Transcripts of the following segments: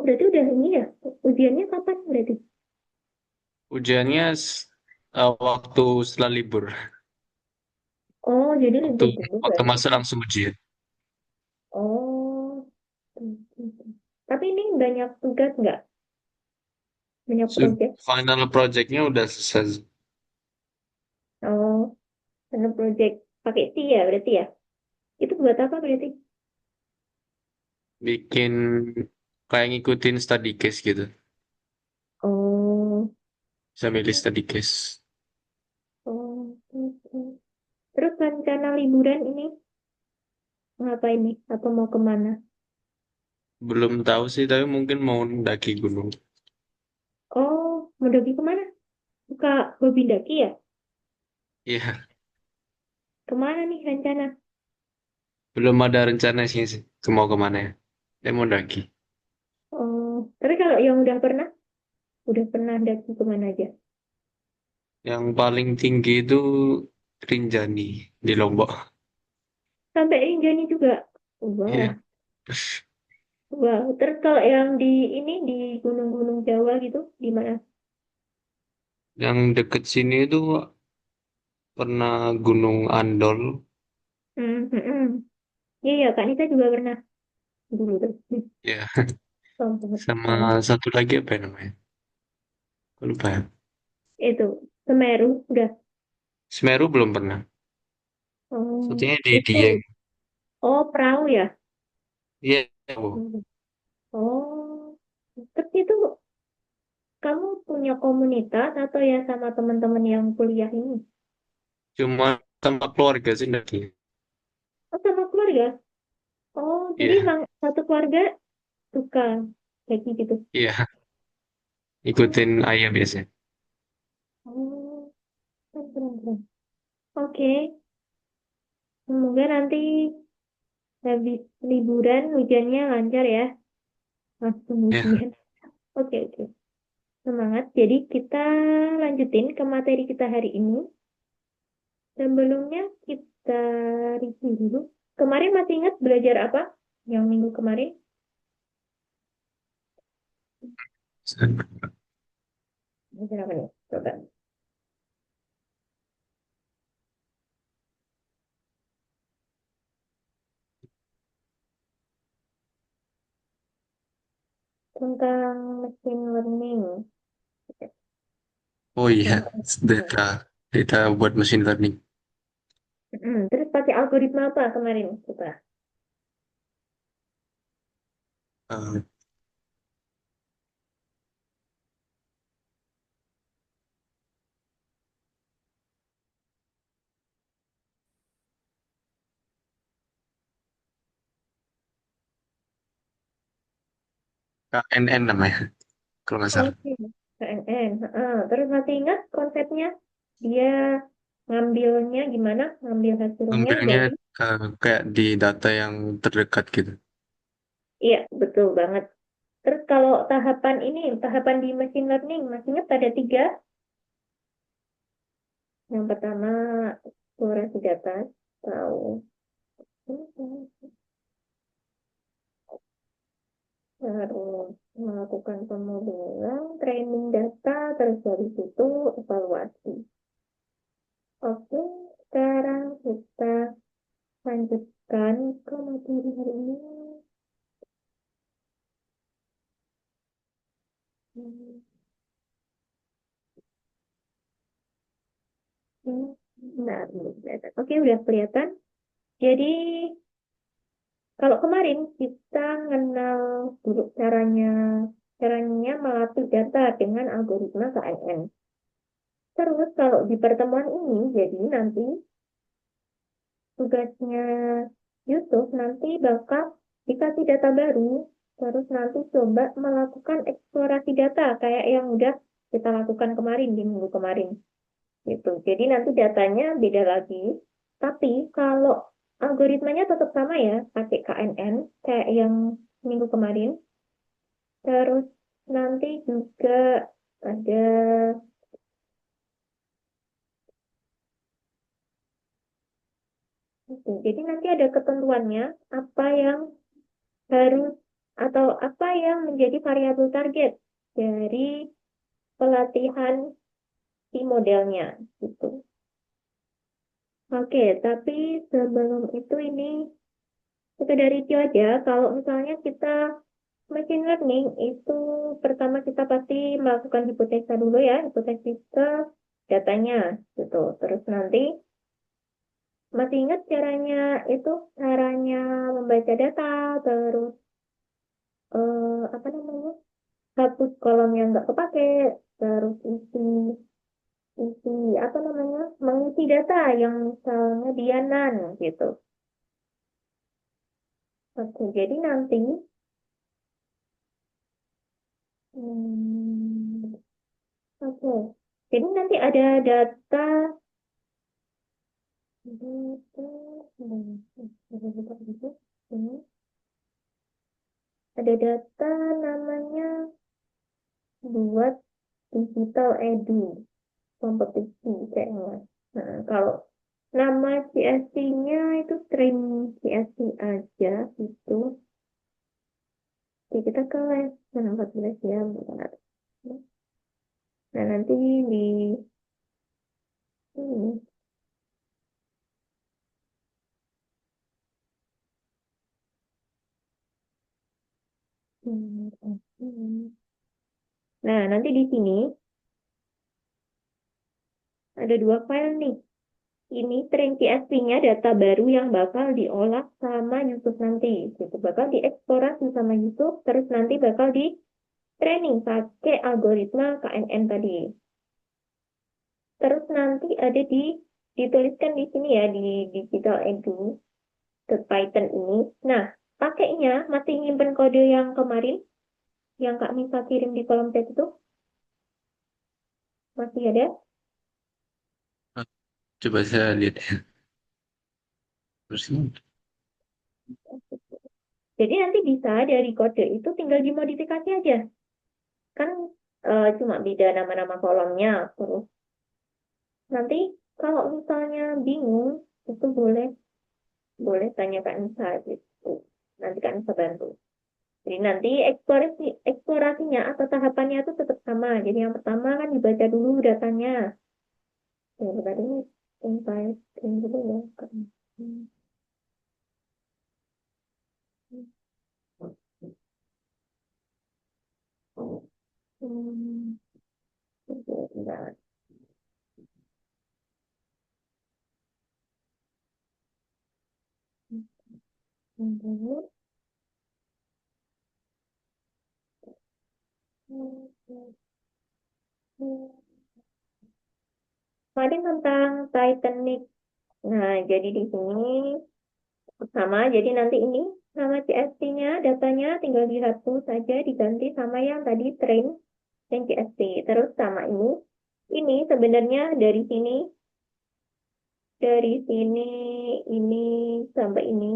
berarti udah ini ya? Ujiannya kapan berarti? Ujiannya waktu setelah libur. Oh, jadi Waktu libur dulu waktu berarti. masuk langsung ujian. Oh, tapi ini banyak tugas nggak? Banyak project? Final projectnya udah selesai. Oh, karena project pakai T ya berarti ya? Itu buat apa berarti? Bikin kayak ngikutin study case gitu. Oh, Bisa milih study case. oh, oke. Terus rencana liburan ini ngapain nih? Atau mau kemana? Belum tahu sih, tapi mungkin mau mendaki gunung. Oh, mau daki kemana? Suka hobi daki ya? Iya, Kemana nih rencana? belum ada rencana sih mau kemana ya. Saya mau daki. Oh, tapi kalau yang udah pernah daki kemana aja? Yang paling tinggi itu Rinjani di Lombok. Sampai Rinjani juga. Wah, Iya. wah. Terus kalau yang di gunung-gunung Jawa gitu, di mana? Yang deket sini itu pernah Gunung Andol. Iya, ya, Kak Nisa juga pernah dulu tuh. Ya, Sombong. sama Oh, satu lagi apa ya namanya? Aku lupa ya. itu Semeru udah. Semeru belum pernah. Oh, Satunya di itu. Dieng. Oh, perahu ya. Iya, Bu. Hmm. Oh, terus itu kamu punya komunitas atau ya sama teman-teman yang kuliah ini? Cuma sama keluarga sih lagi. Oh, sama keluarga. Oh, jadi Iya, emang satu keluarga suka kayak gitu. iya. Oh, Ikutin ayah biasanya. oh, keren, keren, keren. Oke, semoga nanti habis liburan hujannya lancar ya. Langsung Ya, ujian. Oke, oke. Semangat. Jadi kita lanjutin ke materi kita hari ini. Sebelumnya kita review dulu. Kemarin masih ingat belajar apa? Yang minggu kemarin? Belajar apa nih? Coba. Tentang machine learning. oh iya, Tentang, data, data buat mesin learning. Terus pakai algoritma apa kemarin? Coba. Eh, KNN namanya, kalau nggak salah. Oke. KNN. Terus masih ingat konsepnya? Dia ngambilnya gimana? Ngambil hasilnya Ambilnya dari. kayak di data yang terdekat gitu. Iya, betul banget. Terus kalau tahapan di machine learning, masih ingat ada tiga. Yang pertama, eksplorasi data. Tahu. Terus melakukan pemodelan, training data, terus dari situ evaluasi. Oke, sekarang kita lanjutkan ke materi hari ini. Hmm, Bentar, belum kelihatan. Oke, udah kelihatan. Jadi, kalau kemarin kita kenal dulu caranya melatih data dengan algoritma KNN. Terus kalau di pertemuan ini, jadi nanti tugasnya Yusuf nanti bakal dikasih data baru, terus nanti coba melakukan eksplorasi data kayak yang udah kita lakukan kemarin di minggu kemarin. Gitu. Jadi nanti datanya beda lagi, tapi kalau algoritmanya tetap sama ya, pakai KNN kayak yang minggu kemarin. Terus nanti juga ada, oke, jadi nanti ada ketentuannya apa yang harus atau apa yang menjadi variabel target dari pelatihan si modelnya gitu. Oke, tapi sebelum itu ini sekedar review aja. Kalau misalnya kita machine learning itu pertama kita pasti melakukan hipotesa dulu ya, hipotesis ke datanya gitu. Terus nanti masih ingat caranya itu caranya membaca data, terus apa namanya? Hapus kolom yang nggak kepake, terus isi apa namanya? Mengisi data yang misalnya bianan gitu. Oke, jadi nanti hmm, oke. Jadi nanti ada data ini ada data namanya buat digital edu kompetisi kayaknya. Nah, kalau nama CSC-nya itu train CSC aja gitu. Oke, kita ke lesson 14 ya, bentar. Nah, nanti di ini. Nah, nanti di sini ada dua file nih. Ini train CSV-nya data baru yang bakal diolah sama Yusuf nanti. Gitu. Bakal dieksplorasi sama Yusuf, terus nanti bakal di training pakai algoritma KNN tadi. Terus nanti ada dituliskan di sini ya, di digital edu ke Python ini. Nah, pakainya masih nyimpen kode yang kemarin, yang Kak Misa kirim di kolom chat itu. Masih ada? Coba saya lihat ya. Terus Jadi nanti bisa dari kode itu tinggal dimodifikasi aja. Kan cuma beda nama-nama kolomnya. Terus nanti kalau misalnya bingung, itu boleh boleh tanya Kak Nisa gitu. Nanti Kak Nisa bantu. Jadi nanti eksplorasinya atau tahapannya itu tetap sama. Jadi yang pertama kan dibaca dulu datanya. Ya, tadi invite dulu ya. Hmm, bentar. Kemarin tentang Titanic. Nah, jadi di sini sama. Jadi nanti ini nama CSV-nya, datanya tinggal dihapus saja, diganti sama yang tadi train dan CSV. Terus sama ini sebenarnya dari sini, ini sampai ini.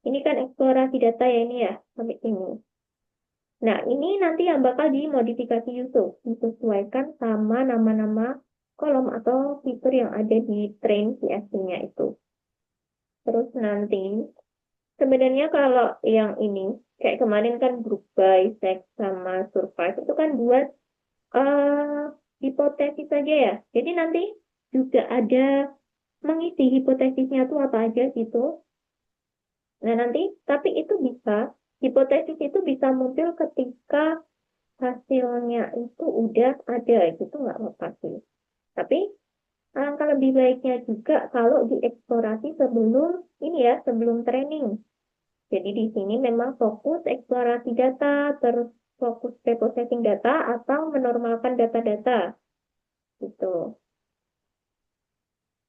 Ini kan eksplorasi data ya ini ya, sampai sini. Nah, ini nanti yang bakal dimodifikasi Yusuf, disesuaikan sama nama-nama kolom atau fitur yang ada di train CSV-nya itu. Terus nanti, sebenarnya kalau yang ini, kayak kemarin kan group by, sex, sama survive, itu kan buat eh hipotesis saja ya. Jadi nanti juga ada mengisi hipotesisnya tuh apa aja gitu. Nah, nanti, tapi itu bisa, hipotesis itu bisa muncul ketika hasilnya itu udah ada, gitu nggak apa-apa sih. Tapi alangkah lebih baiknya juga kalau dieksplorasi sebelum ini ya, sebelum training. Jadi di sini memang fokus eksplorasi data, terus fokus preprocessing data atau menormalkan data-data gitu.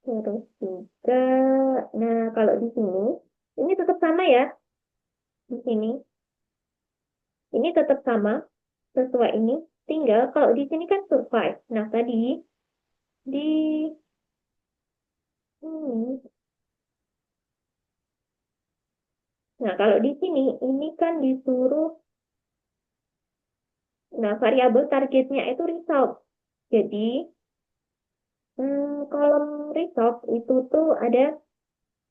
Terus juga, nah kalau di sini, ini tetap sama ya, di sini. Ini tetap sama, sesuai ini. Tinggal kalau di sini kan survive. Nah tadi di ini, nah kalau di sini, ini kan disuruh, nah variabel targetnya itu result. Jadi kolom result itu tuh ada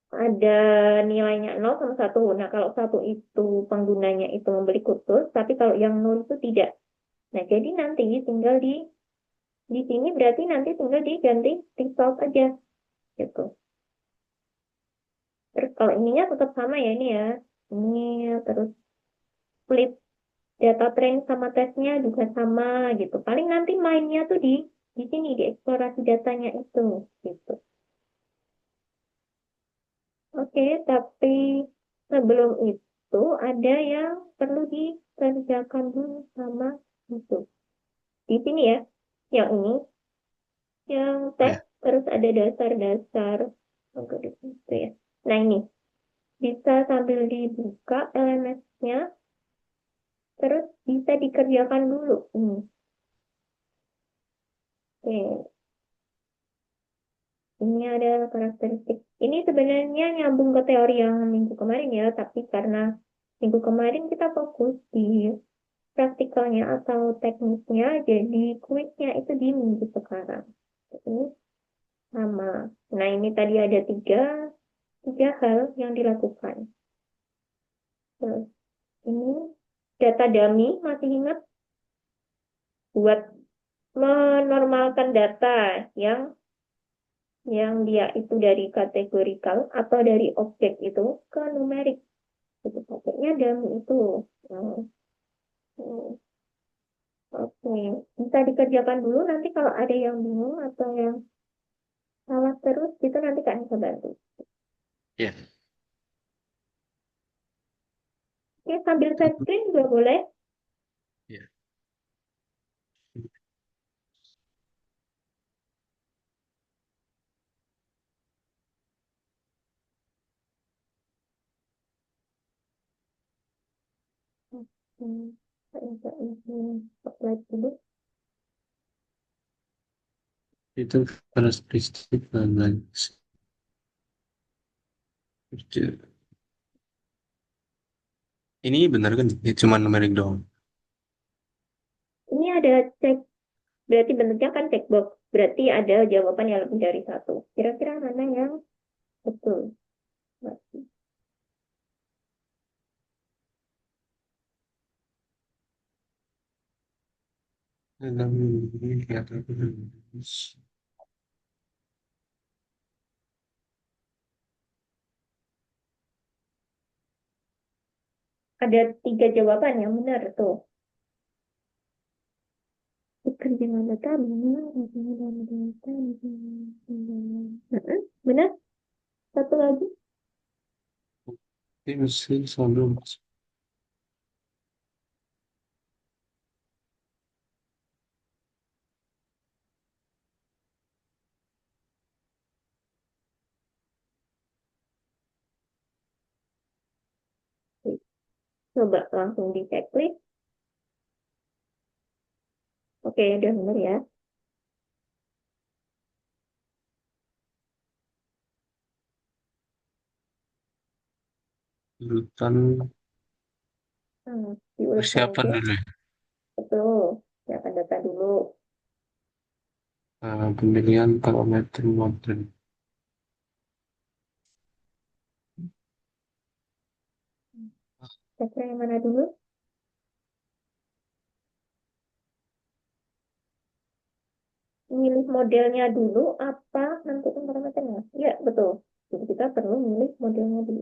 ada nilainya 0 sama 1. Nah, kalau satu itu penggunanya itu membeli khusus, tapi kalau yang 0 itu tidak. Nah, jadi nanti tinggal di sini berarti nanti tinggal diganti result aja gitu. Terus kalau ininya tetap sama ya ini ya. Ini terus flip data training sama tesnya juga sama gitu. Paling nanti mainnya tuh di sini di eksplorasi datanya itu gitu. Oke, tapi sebelum itu ada yang perlu dikerjakan dulu sama itu. Di sini ya, yang ini, yang tes, Ya. terus ada dasar-dasar algoritma itu ya. Nah ini, bisa sambil dibuka LMS-nya, terus bisa dikerjakan dulu. Oke, ini ada karakteristik. Ini sebenarnya nyambung ke teori yang minggu kemarin ya, tapi karena minggu kemarin kita fokus di praktikalnya atau teknisnya, jadi kuisnya itu di minggu sekarang. Ini sama. Nah, ini tadi ada tiga hal yang dilakukan. Terus, ini data dummy, masih ingat? Buat menormalkan data yang yang dia itu dari kategorikal atau dari objek itu ke numerik. Itu pakainya dummy itu. Nah, hmm, oke, bisa dikerjakan dulu nanti kalau ada yang bingung atau yang salah terus itu nanti Kak bisa bantu. Ya. Oke, sambil share screen juga boleh. Ya. Hmm, Kak bisa izin spotlight dulu. Itu karakteristik dan lain. Ini benar kan? Ya, cuma numerik doang. Ini ada cek, berarti bentuknya kan checkbox. Berarti ada jawaban yang lebih dari satu. Kira-kira mana yang betul? Dalam ini kelihatan. Ada tiga jawaban yang benar tuh. Bukan dengan data, benar. Benar? Satu lagi. Ini mesin sambil Coba langsung di checklist. Oke, udah benar ya. urutan Diurutkan persiapan aja. dulu ya. Betul. Siapkan data dulu. Pemilihan parameter model. Kira yang mana dulu? Milih modelnya dulu apa nentuin parameternya? Iya, betul. Jadi kita perlu milih modelnya dulu.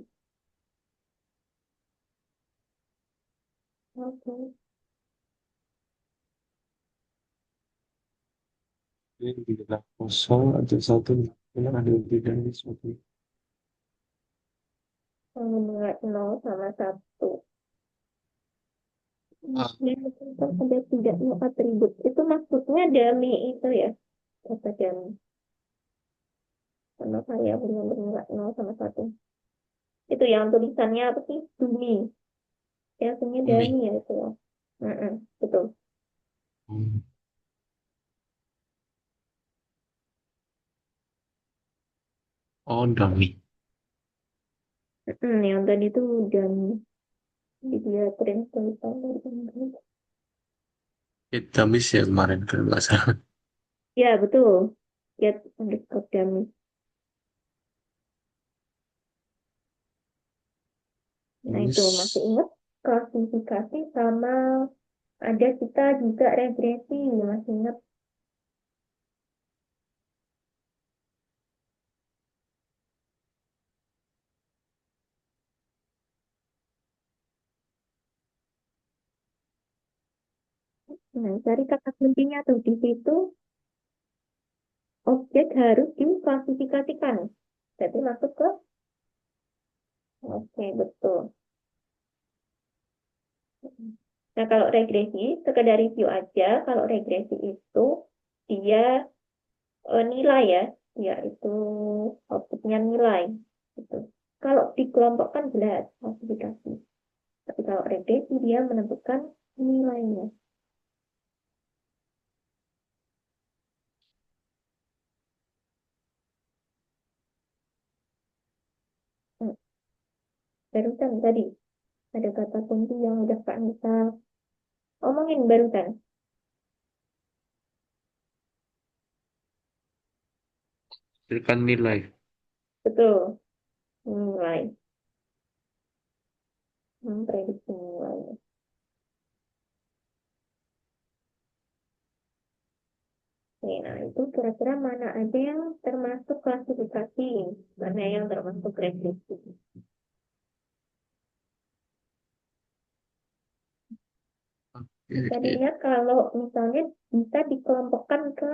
Oke. Ini tidak kosong ada satu yang ada lebih dari satu. Menilai 0 sama 1. Ah, Dan kan ada tidaknya atribut. Itu maksudnya dummy itu ya. Kata dummy. Karena variabelnya bernilai 0 sama 1. Itu yang tulisannya apa sih? Dummy. Biasanya dummy mie. ya itu ya. Betul. Hmm. Oh, dummy. Yang tadi itu dummy. Jadi dia tulisan dari Inggris. Dummy sih ya kemarin kalau nggak salah. Ya, betul. Get underscore dummy. Nah, itu masih Terus ingat klasifikasi sama ada kita juga regresi, masih ingat. Nah, cari kata kuncinya tuh di situ, objek harus diklasifikasikan. Jadi masuk ke, oke, betul. Nah, kalau regresi, sekedar review aja, kalau regresi itu dia nilai ya, yaitu outputnya nilai. Gitu. Kalau dikelompokkan jelas klasifikasi. Tapi kalau regresi dia menentukan nilainya. Hmm, barusan tadi ada kata kunci yang udah Kak Nisa omongin barusan. berikan nilai. Betul, nilai. Prediksi nilai. Oke, nah itu kira-kira mana aja yang termasuk klasifikasi, mana yang termasuk regresi. Bisa Oke. dilihat kalau misalnya bisa dikelompokkan ke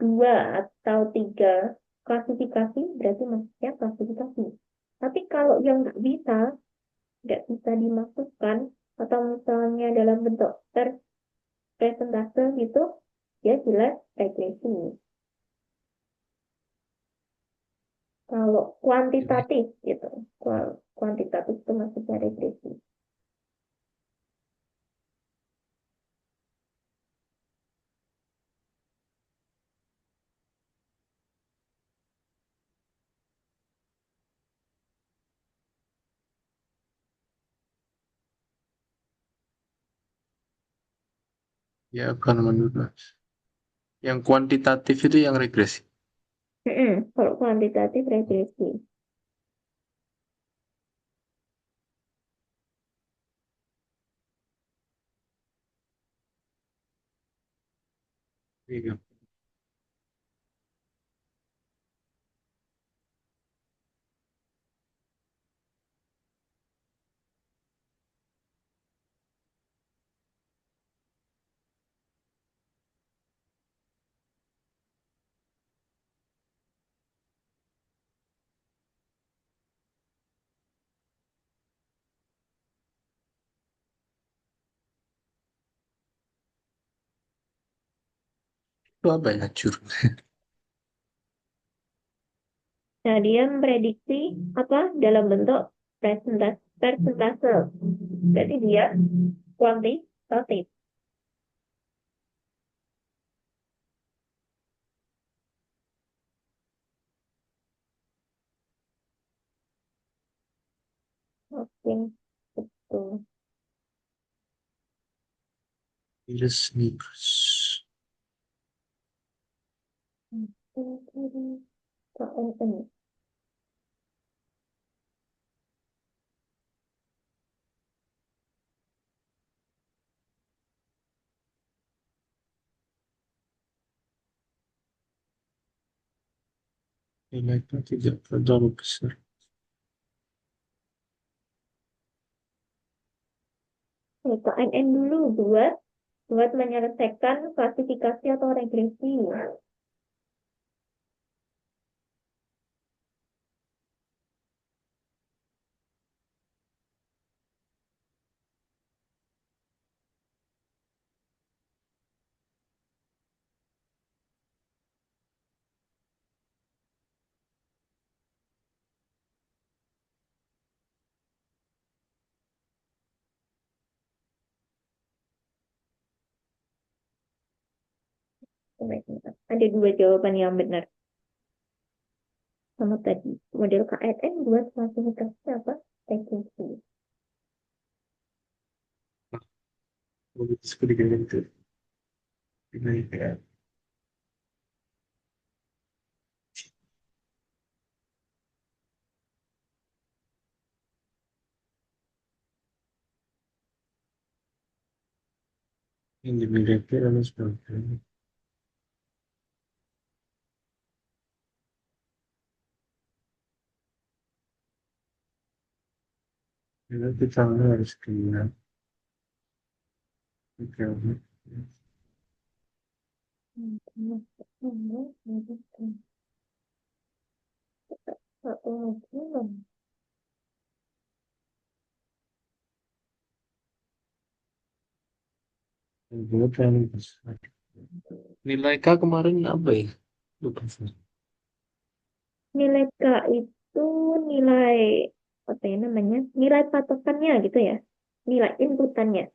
dua atau tiga klasifikasi, berarti maksudnya klasifikasi. Tapi kalau yang nggak bisa dimasukkan, atau misalnya dalam bentuk persentase gitu, dia jelas regresi. Kalau kuantitatif gitu, kuantitatif itu maksudnya regresi. Ya akan menurut. Yang kuantitatif itu yang regresi. Kalau kuantitatif regresi. Iya. Itu apa ya? Jur. Nah, dia memprediksi apa dalam bentuk persentase. Berarti dia kuantitatif. Oke, betul. Virus virus. KNN. Nilainya tidak terlalu besar. KNN dulu buat buat menyelesaikan klasifikasi atau regresi. Ada dua jawaban yang benar. Sama tadi, model KNN buat klasifikasi apa? Regresi. Seperti itu. Nilai. yang dimiliki dan sebagainya. Jadi kita harus lihat. Oke, oke. Satu lagi dong. Bukan. Nilai K kemarin apa ya? Lupa saya. Nilai K itu nilai apa ya namanya? Nilai patokannya gitu ya. Nilai inputannya.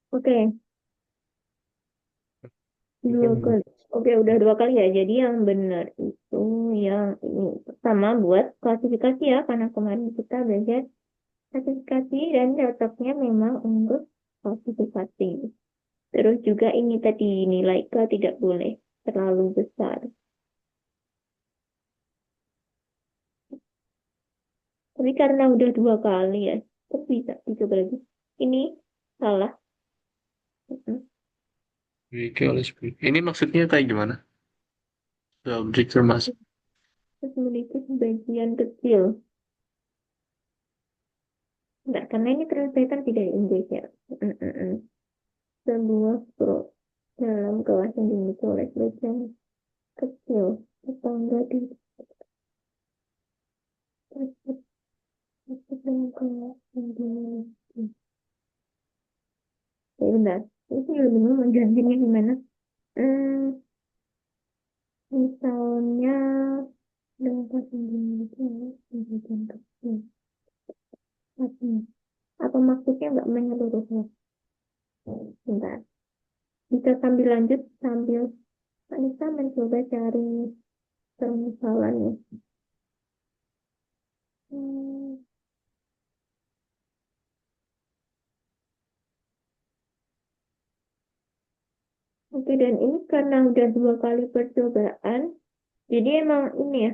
Oke, dua kali. Oke, udah dua kali ya. Jadi yang benar itu yang ini. Pertama buat klasifikasi ya, karena kemarin kita belajar klasifikasi dan cocoknya memang untuk klasifikasi. Terus juga ini tadi nilai K tidak boleh terlalu besar. Tapi karena udah dua kali ya, terus bisa dicoba lagi. Ini salah. Mm-mm. Dimiliki oleh speaker. Ini maksudnya kayak gimana? The object termasuk. Terus memiliki sebagian kecil. Enggak, karena ini translator tidak Inggris ya. Mm-mm. Sebuah pro dalam kelas yang dimiliki oleh sebagian kecil tetangga di dalam kelas yang dimiliki. Ya bentar, itu lebih mau menjelasinnya gimana? Hmm, misalnya dalam kelas yang dimiliki oleh sebagian kecil. Artinya, apa maksudnya nggak menyeluruhnya? Bentar, bisa sambil lanjut sambil Anissa mencoba cari permisalannya. Hmm, oke, dan ini karena udah dua kali percobaan, jadi emang ini ya.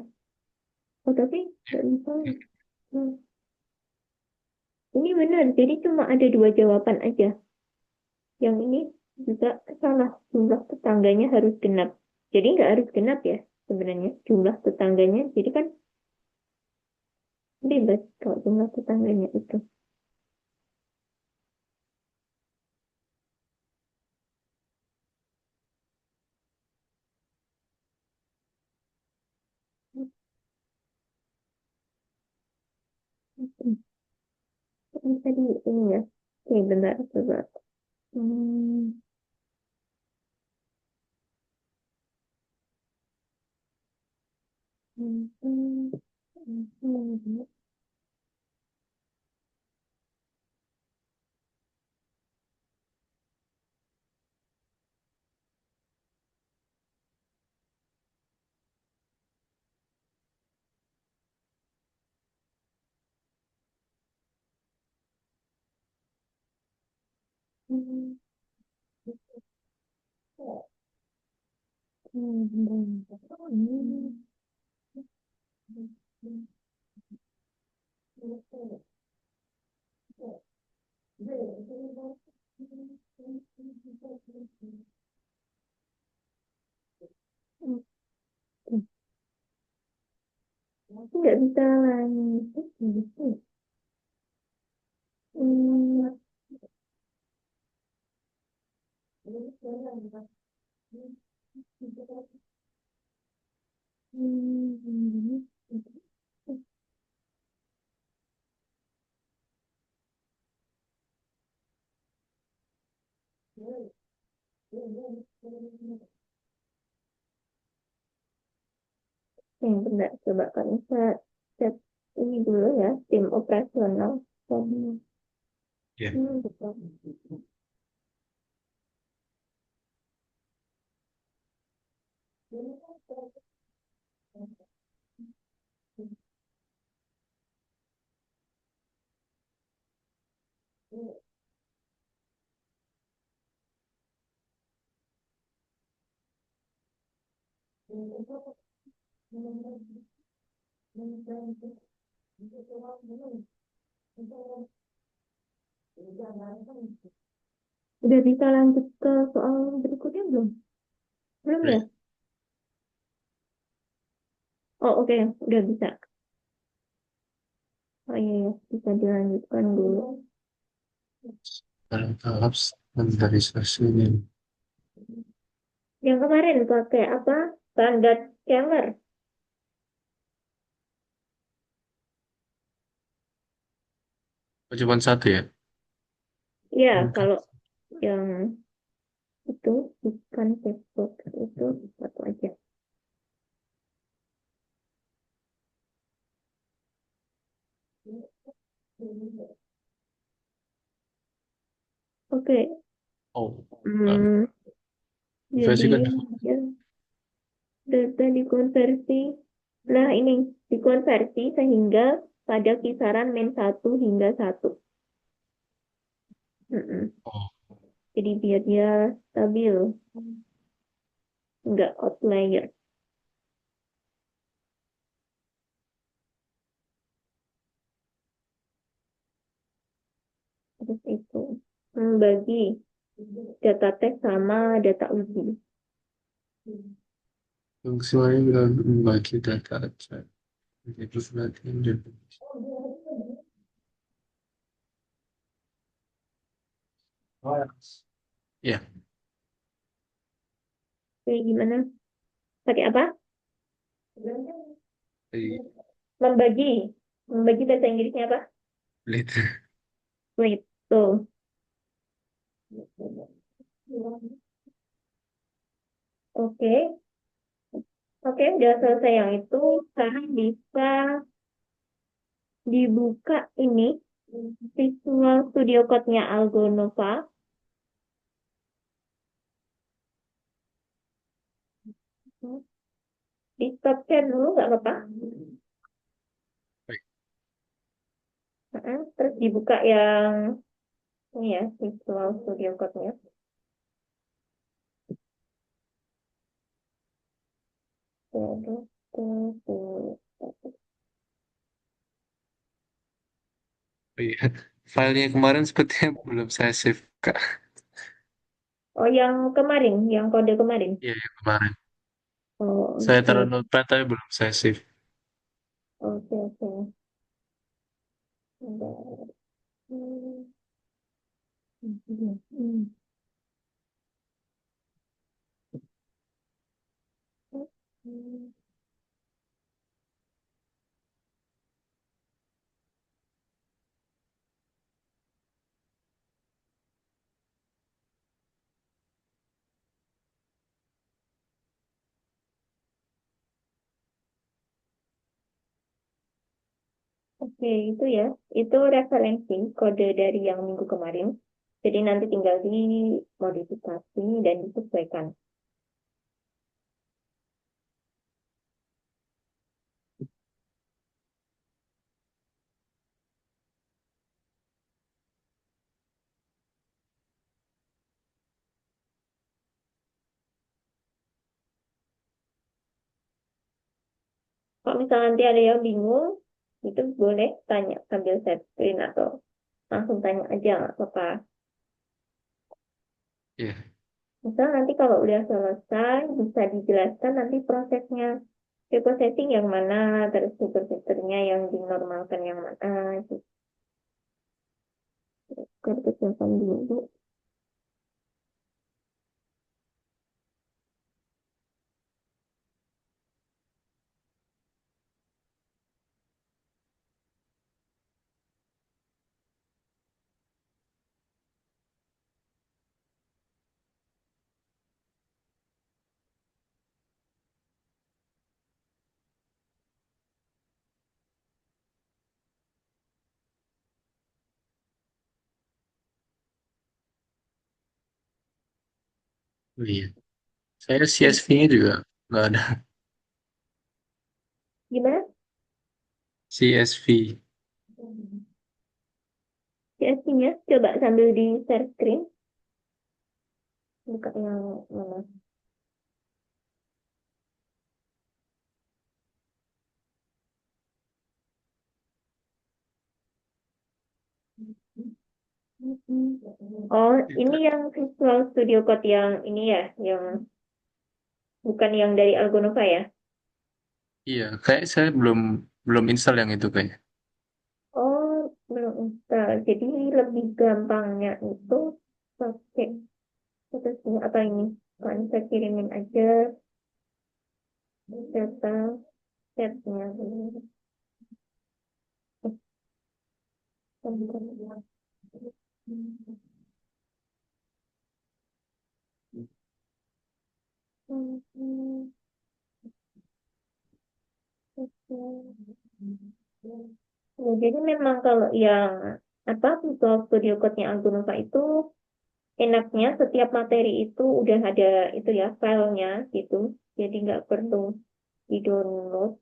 Oh, tapi nggak bisa. Hmm, ini benar, jadi cuma ada dua jawaban aja. Yang ini juga salah, jumlah tetangganya harus genap. Jadi nggak harus genap ya sebenarnya jumlah tetangganya. Jadi kan bebas kalau jumlah tetangganya itu. Hmm, tadi ini ya. Oke, bentar, coba. Hmm, hmm, hmm, hmm, hmm, hmm, hmm, hmm, hmm. Nggak bisa lanjut gitu. Hmm, Bentar, coba kan saya cek ini dulu ya, tim operasional. Ya. Betul. Udah bisa lanjut ke soal berikutnya belum? Belum ya? Boleh. Oh, oke, udah bisa. Oh iya, iya, bisa dilanjutkan dulu. Dalam tahap standarisasi ini. Yang kemarin pakai apa? Standar scalar. Oh, cuma satu ya? Ya, Enggak. kalau yang itu bukan textbook itu satu aja. Oke, Oh, enggak. hmm, jadi Konversi kan ya, data dikonversi. Nah, ini dikonversi sehingga pada kisaran min 1 hingga 1. Mm-mm. oh, Jadi biar dia stabil, nggak outlier. Terus itu membagi data teks sama data uji. fungsinya bila membagi data aja. Itu latihan dan ya, Kayak gimana? Pakai apa? di Membagi. Membagi bahasa Inggrisnya apa? leader. Wait, tuh. Oke, oke, udah selesai yang itu. Sekarang bisa dibuka ini Visual Studio Code-nya Algonova. Di stop share dulu nggak apa-apa. Terus dibuka yang ini ya, Visual Studio Code-nya. Terus, terus. Oh iya, filenya kemarin sepertinya belum saya save, Kak. Oh, yang kemarin, yang kode kemarin. Iya, yang kemarin. Oh, Saya taruh oke. notepad tapi belum saya save. Oke, oke. Bentar. Hmm, Oke, itu ya. Itu referensi kode dari yang minggu kemarin. Jadi nanti tinggal dimodifikasi dan disesuaikan. Kalau misalnya nanti ada yang bingung, itu boleh tanya sambil share screen atau langsung tanya aja, nggak apa-apa. Iya, Misal nanti kalau udah selesai, bisa dijelaskan nanti prosesnya. Reprocessing yang mana, terus fitur-fiturnya yang dinormalkan yang mana, gitu. Kertas dulu. Oh iya. Saya CSV-nya juga nggak ada. Gimana? CSV. CSV-nya coba sambil di share screen, buka yang mana? Oh, ini Itu, yang Visual Studio Code yang ini ya, yang bukan yang dari Algonova ya? iya, kayak saya belum belum install yang itu kayaknya. Oh, belum install. Jadi lebih gampangnya itu pakai statusnya apa ini? Kan saya kirimin aja data setnya dulu. Bentar. Ya, jadi memang kalau yang apa Visual Studio Code-nya Algonova itu enaknya setiap materi itu udah ada itu ya filenya gitu. Jadi nggak perlu di-download.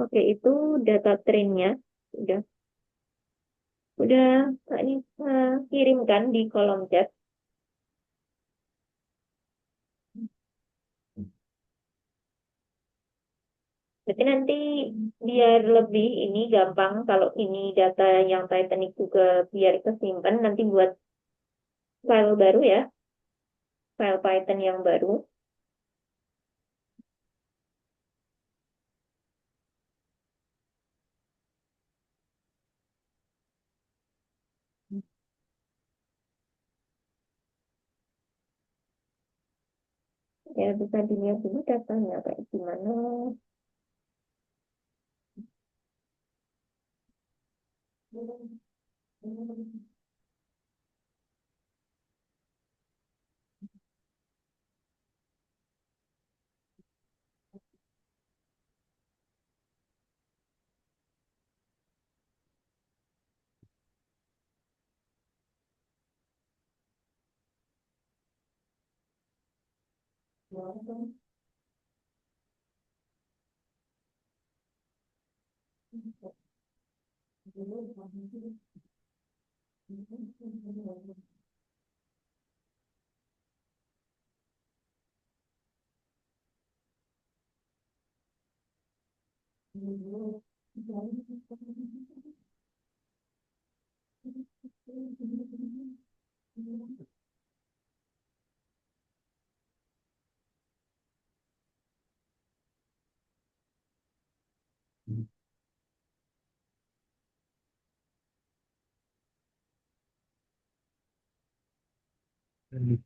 Oke, itu data trainnya udah udah Kak Nisa kirimkan di kolom chat. Jadi nanti biar lebih ini gampang kalau ini data yang Titanic juga biar kesimpan nanti buat file baru ya, file Python yang baru. Ya bisa dilihat dulu datanya kayak gimana. Hmm.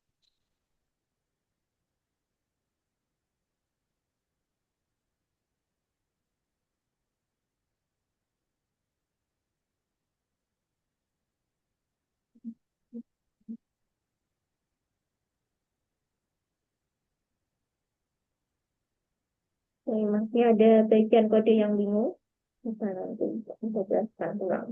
Oke, masih ada bagian kode yang bingung. Bisa nanti bisa jelaskan ulang.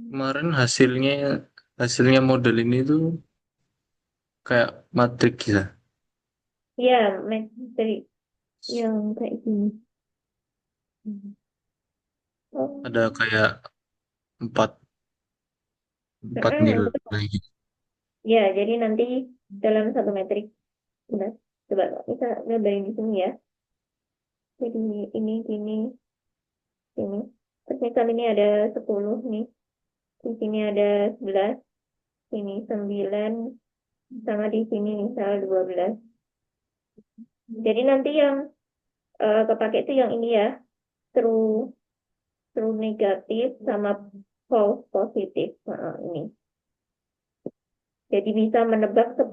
Kemarin hasilnya model ini tuh kayak matriks ya. Ya, materi yang kayak gini. Ada Oh, kayak empat empat betul. nilai gitu. Ya, jadi nanti dalam satu metrik, benar. Coba kita gambarin di sini ya. Jadi ini, sini. Terus misal ini ada 10 nih. Di sini ada 11, sini 9, sama di sini misal 12. Jadi nanti yang kepake itu yang ini ya, true true negatif sama false positif. Nah, ini. Jadi bisa menebak 10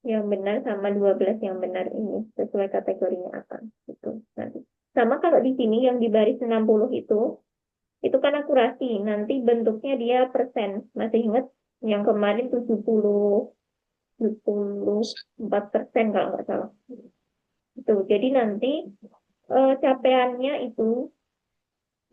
yang benar sama 12 yang benar ini sesuai kategorinya apa gitu nanti. Sama kalau di sini yang di baris 60 itu kan akurasi. Nanti bentuknya dia persen. Masih ingat yang kemarin 74% kalau nggak salah. Itu. Jadi nanti capaiannya itu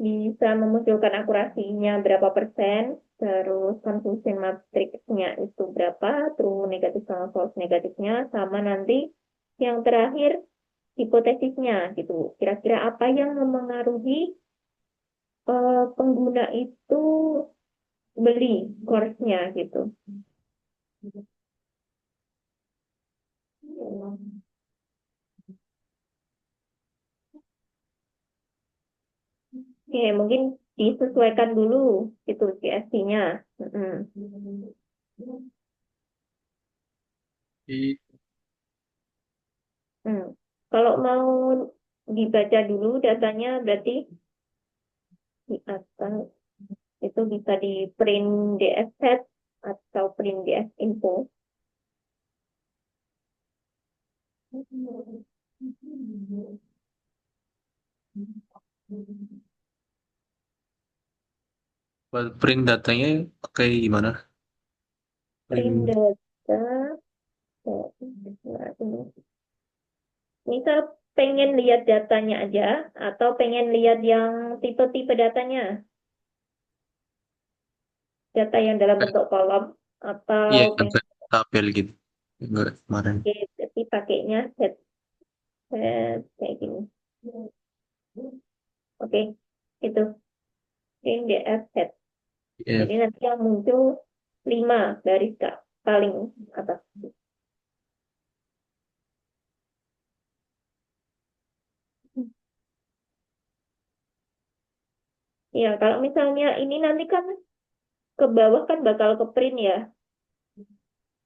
bisa memunculkan akurasinya berapa persen, terus confusion matrixnya itu berapa, true negatif sama false negatifnya, sama nanti yang terakhir hipotesisnya gitu. Kira-kira apa yang memengaruhi pengguna itu beli course-nya gitu. Oke, mungkin disesuaikan dulu itu CSC-nya. Di Hmm. Kalau mau dibaca dulu datanya berarti di atas itu bisa di print DS set atau print DS info. buat print datanya pakai gimana? Print Print data. Nah, misal pengen lihat datanya aja atau pengen lihat yang tipe-tipe datanya, data yang dalam bentuk kolom atau iya yang pengen kayak tabel gitu. Enggak kemarin. jadi pakainya set, kayak gini. Oke, itu print DF set. Iya. Jadi nanti yang muncul 5 garis Kak, paling atas. Ya, kalau misalnya ini nanti kan ke bawah kan bakal ke print ya,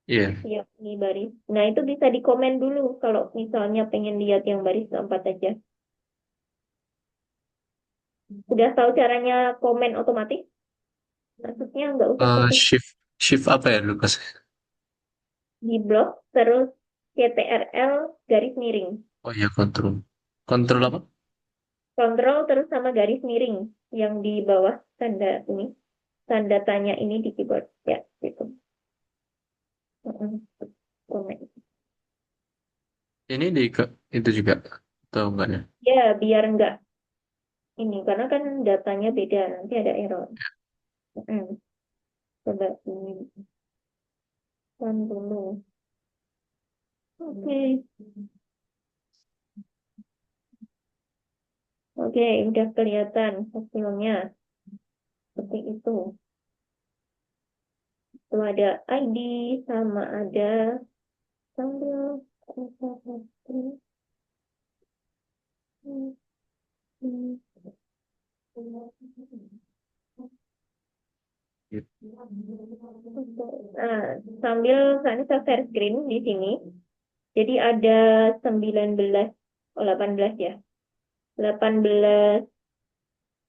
Iya. ya ini baris. Nah, itu bisa dikomen dulu kalau misalnya pengen lihat yang baris keempat aja. Udah tahu caranya komen otomatis? Maksudnya nggak usah fokus Shift shift apa ya Lukas? di blok, terus CTRL garis miring. Oh iya kontrol. Kontrol apa? Kontrol terus sama garis miring yang di bawah tanda ini. Tanda tanya ini di keyboard. Ya, gitu. Komen. Ini itu juga atau enggak ya? Ya, biar nggak ini. Karena kan datanya beda. Nanti ada error. Coba ini kan dulu. Oke. Oke, udah kelihatan hasilnya. Seperti itu. Itu ada ID sama ada sambil Gitu. Nah, sambil saya share screen di sini. Jadi ada 19, oh 18 ya. 18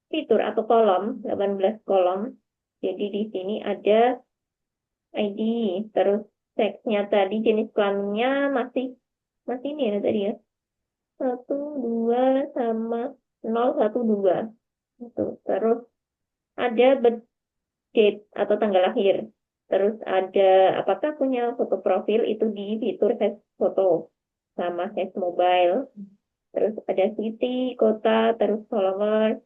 fitur atau kolom, 18 kolom. Jadi di sini ada ID, terus seksnya tadi jenis kelaminnya masih masih ini ya tadi ya. 1, 2 sama 0, 1, 2. Itu. Terus ada birth date atau tanggal lahir. Terus ada apakah punya foto profil itu di fitur Has Foto sama Has Mobile. Terus ada city, kota, terus followers.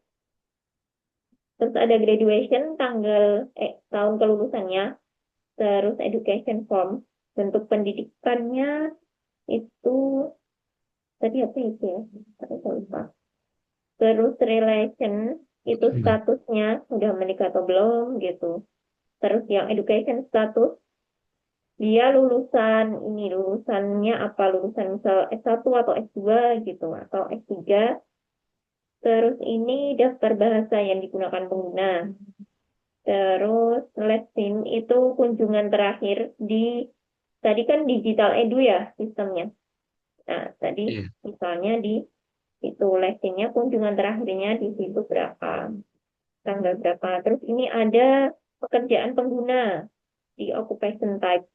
Terus ada graduation, tahun kelulusannya. Terus education form. Bentuk pendidikannya itu tadi apa itu ya? Saya lupa. terus relation itu Hmm. statusnya udah menikah atau belum gitu. Terus yang education status dia lulusan ini lulusannya apa lulusan misal S1 atau S2 gitu atau S3. Terus ini daftar bahasa yang digunakan pengguna. Terus lesson itu kunjungan terakhir di tadi kan digital edu ya sistemnya. Nah, tadi Iya. misalnya di itu lessonnya kunjungan terakhirnya di situ berapa, tanggal berapa. Terus ini ada pekerjaan pengguna di occupation type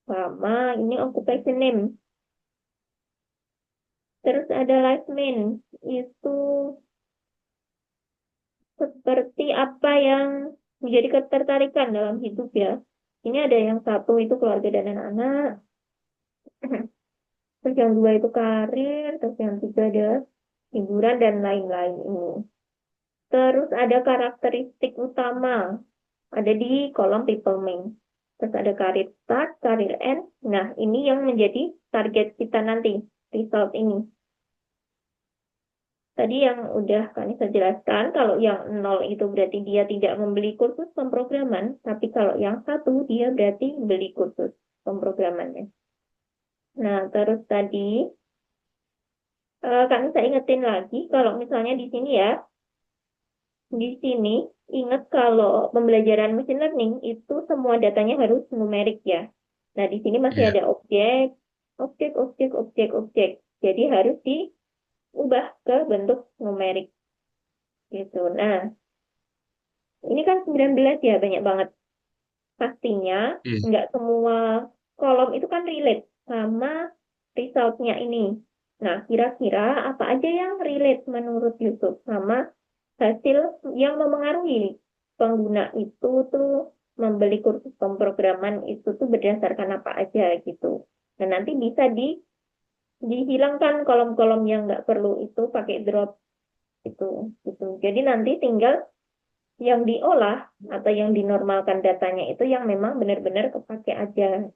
sama ini occupation name. Terus ada life main itu seperti apa yang menjadi ketertarikan dalam hidup ya. Ini ada yang satu itu keluarga dan anak-anak. Terus yang dua itu karir, terus yang tiga ada hiburan dan lain-lain ini. Terus ada karakteristik utama, ada di kolom people main. Terus ada karir start, karir end. Nah, ini yang menjadi target kita nanti, result ini. Tadi yang udah Kanisa jelaskan, kalau yang nol itu berarti dia tidak membeli kursus pemrograman, tapi kalau yang satu dia berarti beli kursus pemrogramannya. Nah, terus tadi Kanisa ingetin lagi, kalau misalnya di sini ya, di sini ingat kalau pembelajaran machine learning itu semua datanya harus numerik ya. Nah, di sini masih Iya. ada objek, objek, objek, objek, objek. Jadi harus diubah ke bentuk numerik gitu. Nah, ini kan 19 ya, banyak banget. Pastinya Iya. nggak semua kolom itu kan relate sama resultnya ini. Nah, kira-kira apa aja yang relate menurut Yusuf sama hasil yang memengaruhi pengguna itu tuh membeli kursus pemrograman itu tuh berdasarkan apa aja gitu. Dan nanti bisa dihilangkan kolom-kolom yang nggak perlu itu pakai drop itu gitu. Jadi nanti tinggal yang diolah atau yang dinormalkan datanya itu yang memang benar-benar kepake aja.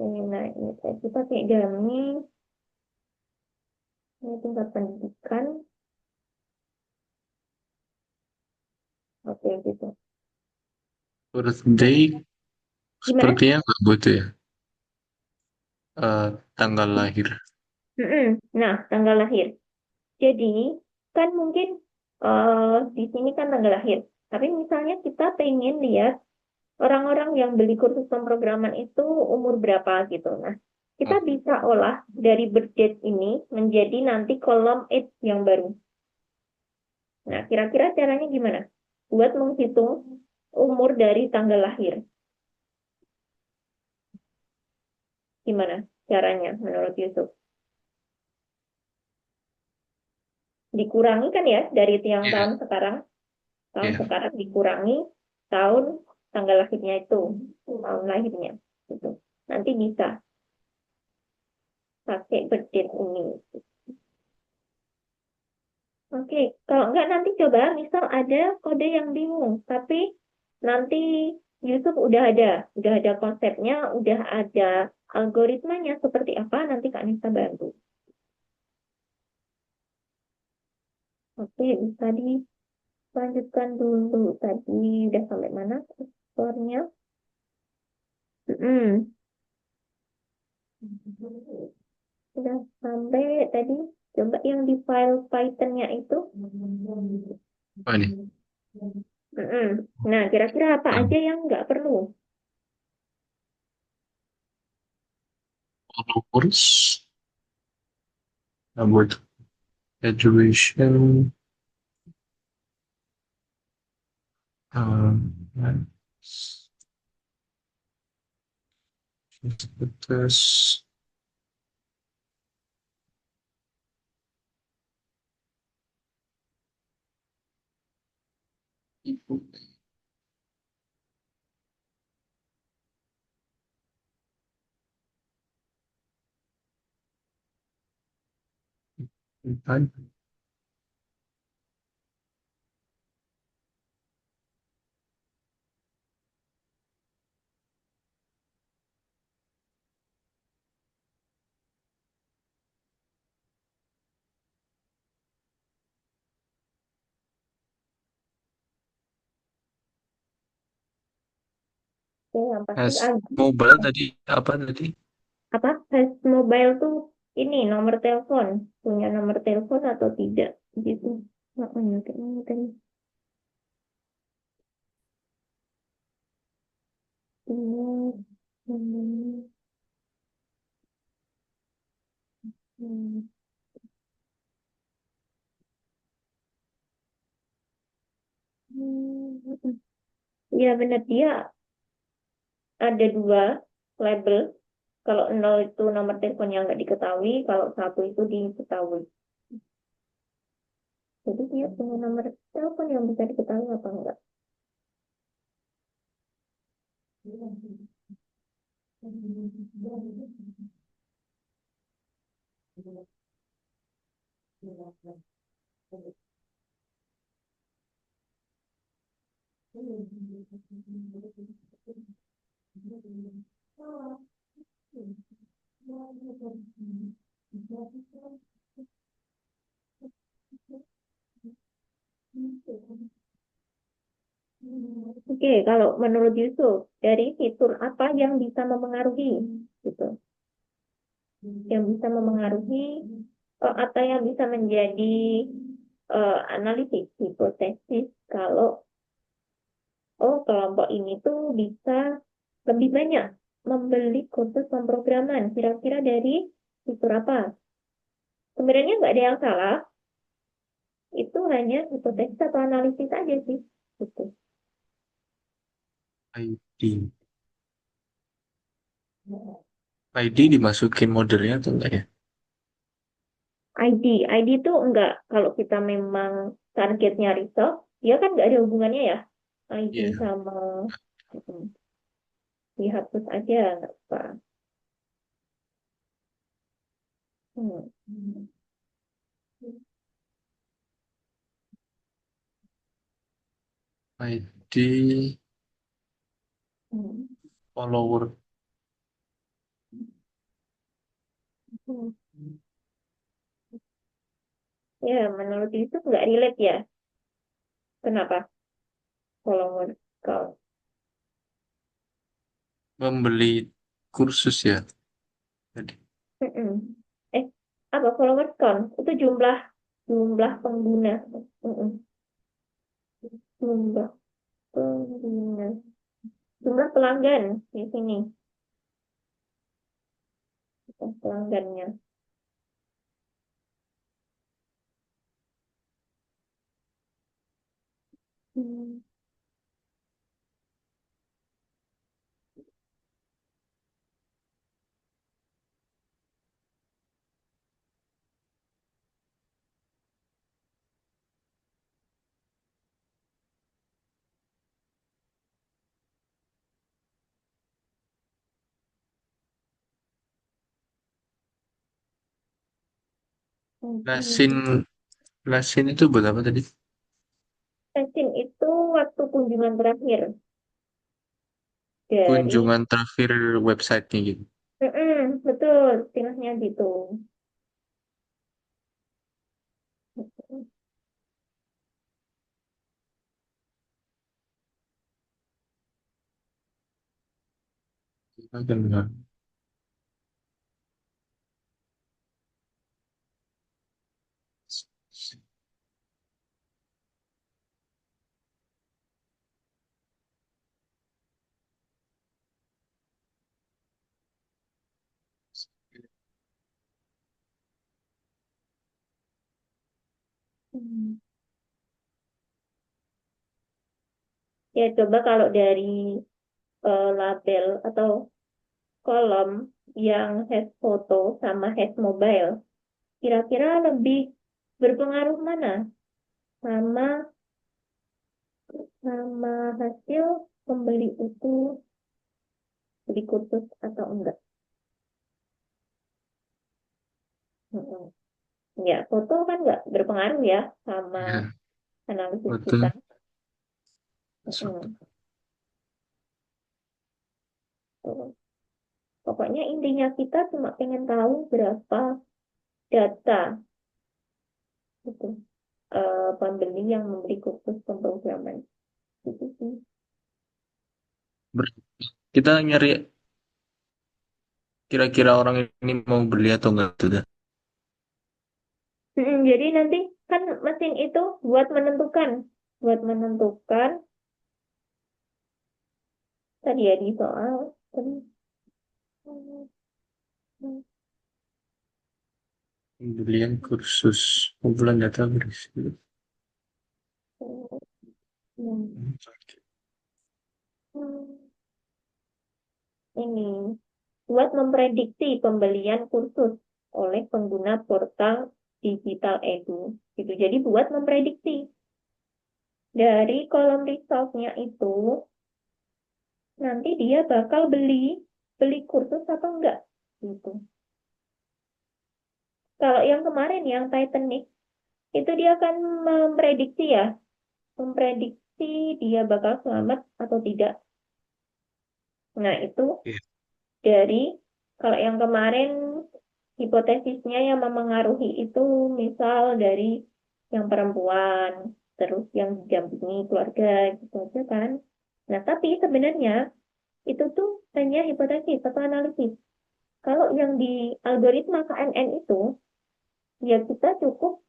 Nah, ini tadi pakai Gami, ini tingkat pendidikan, oke gitu. Birthday Gimana? sepertinya nggak butuh ya. Eh, tanggal lahir. Mm-mm. Nah, tanggal lahir. Jadi, kan mungkin di sini kan tanggal lahir. Tapi misalnya kita pengen lihat orang-orang yang beli kursus pemrograman itu umur berapa gitu. Nah, kita Oh, bisa olah dari birth date ini menjadi nanti kolom age yang baru. Nah, kira-kira caranya gimana? Buat menghitung umur dari tanggal lahir. Gimana caranya menurut Yusuf? Dikurangi kan ya dari yang iya. tahun Iya. sekarang dikurangi tahun tanggal lahirnya itu, tahun lahirnya. Gitu. Nanti bisa pakai birth date ini. Oke, kalau enggak nanti coba, misal ada kode yang bingung, tapi nanti Yusuf udah ada konsepnya, udah ada algoritmanya seperti apa, nanti Kak Nisa bantu. Oke, bisa dilanjutkan dulu. Tadi udah sampai mana skornya? Mm-mm. Udah sampai tadi, coba yang di file Python-nya itu. Apa nih? Mm-mm. Nah, kira-kira apa Um, aja yang nggak perlu? followers, about graduation, um, status, iPad, Ya, yang pasti Has ID. mobile tadi apa tadi? Apa? Has mobile tuh ini nomor telepon. Punya nomor telepon atau tidak. Gitu. Makanya kayaknya tadi. Hmm, hmm, hmm, hmm. Ya benar dia ada dua label. Kalau nol itu nomor telepon yang nggak diketahui, kalau satu itu diketahui. Jadi dia punya nomor telepon yang bisa diketahui apa enggak? Oke, kalau menurut Yusuf, dari fitur apa yang bisa memengaruhi, gitu, yang bisa memengaruhi atau yang bisa menjadi analisis hipotesis kalau kelompok ini tuh bisa lebih banyak membeli kursus pemrograman, kira-kira dari fitur apa? Sebenarnya nggak ada yang salah, itu hanya hipotesis atau analisis aja sih, gitu. ID. ID dimasukin modelnya atau enggak ya? ID itu enggak, kalau kita memang targetnya research, dia kan nggak ada hubungannya ya, ID Iya. sama mm, dihapus aja, nggak apa. Hmm. ID Hmm. follower. Hmm. Ya, menurut itu nggak relate ya. Kenapa? Follower count. Membeli kursus ya tadi. Mm-mm. Eh, apa follower count? Itu jumlah jumlah pengguna. Mm-mm. Jumlah pengguna. Jumlah pelanggan di sini. Pelanggannya. Hmm. Lasin, Hmm. lasin itu buat apa tadi? Testing itu waktu kunjungan terakhir dari. Kunjungan terakhir websitenya gitu. Mm-mm, betul, istilahnya gitu. Benar. Hmm. Ya, coba kalau dari label atau kolom yang has foto sama has mobile, kira-kira lebih berpengaruh mana sama sama hasil pembeli itu beli kursus atau enggak? Mm-mm. Ya, foto kan nggak berpengaruh ya sama Ya, analisis kita. betul. Mm-mm. Tuh. Pokoknya intinya kita cuma pengen tahu berapa data gitu, pembeli yang membeli kursus pemrograman. Gitu sih. Ber- Kita nyari kira-kira orang ini mau beli atau enggak tuh dah. Jadi nanti kan mesin itu buat menentukan tadi ya di soal tadi, Pembelian kursus kumpulan data berisi. ini buat memprediksi pembelian kursus oleh pengguna portal digital edu gitu. Jadi buat memprediksi dari kolom results-nya itu nanti dia bakal beli beli kursus atau enggak gitu. Kalau yang kemarin yang Titanic itu dia akan memprediksi ya, memprediksi dia bakal selamat atau tidak. Nah, itu Iya. dari kalau yang kemarin hipotesisnya yang memengaruhi itu misal dari yang perempuan, terus yang didampingi keluarga gitu aja kan. Nah, tapi sebenarnya itu tuh hanya hipotesis atau analisis. Kalau yang di algoritma KNN itu, ya kita cukup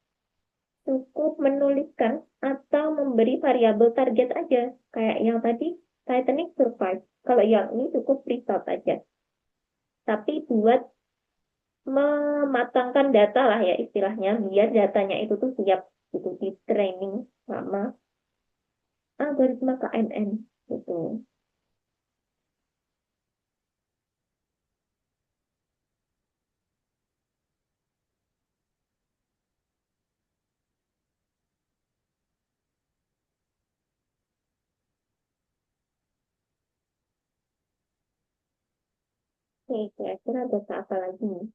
cukup menuliskan atau memberi variabel target aja. Kayak yang tadi, Titanic survive. Kalau yang ini cukup result aja. Tapi buat mematangkan data lah ya istilahnya, biar datanya itu tuh siap gitu di training sama algoritma KNN gitu. Oke, kira-kira data apa lagi nih?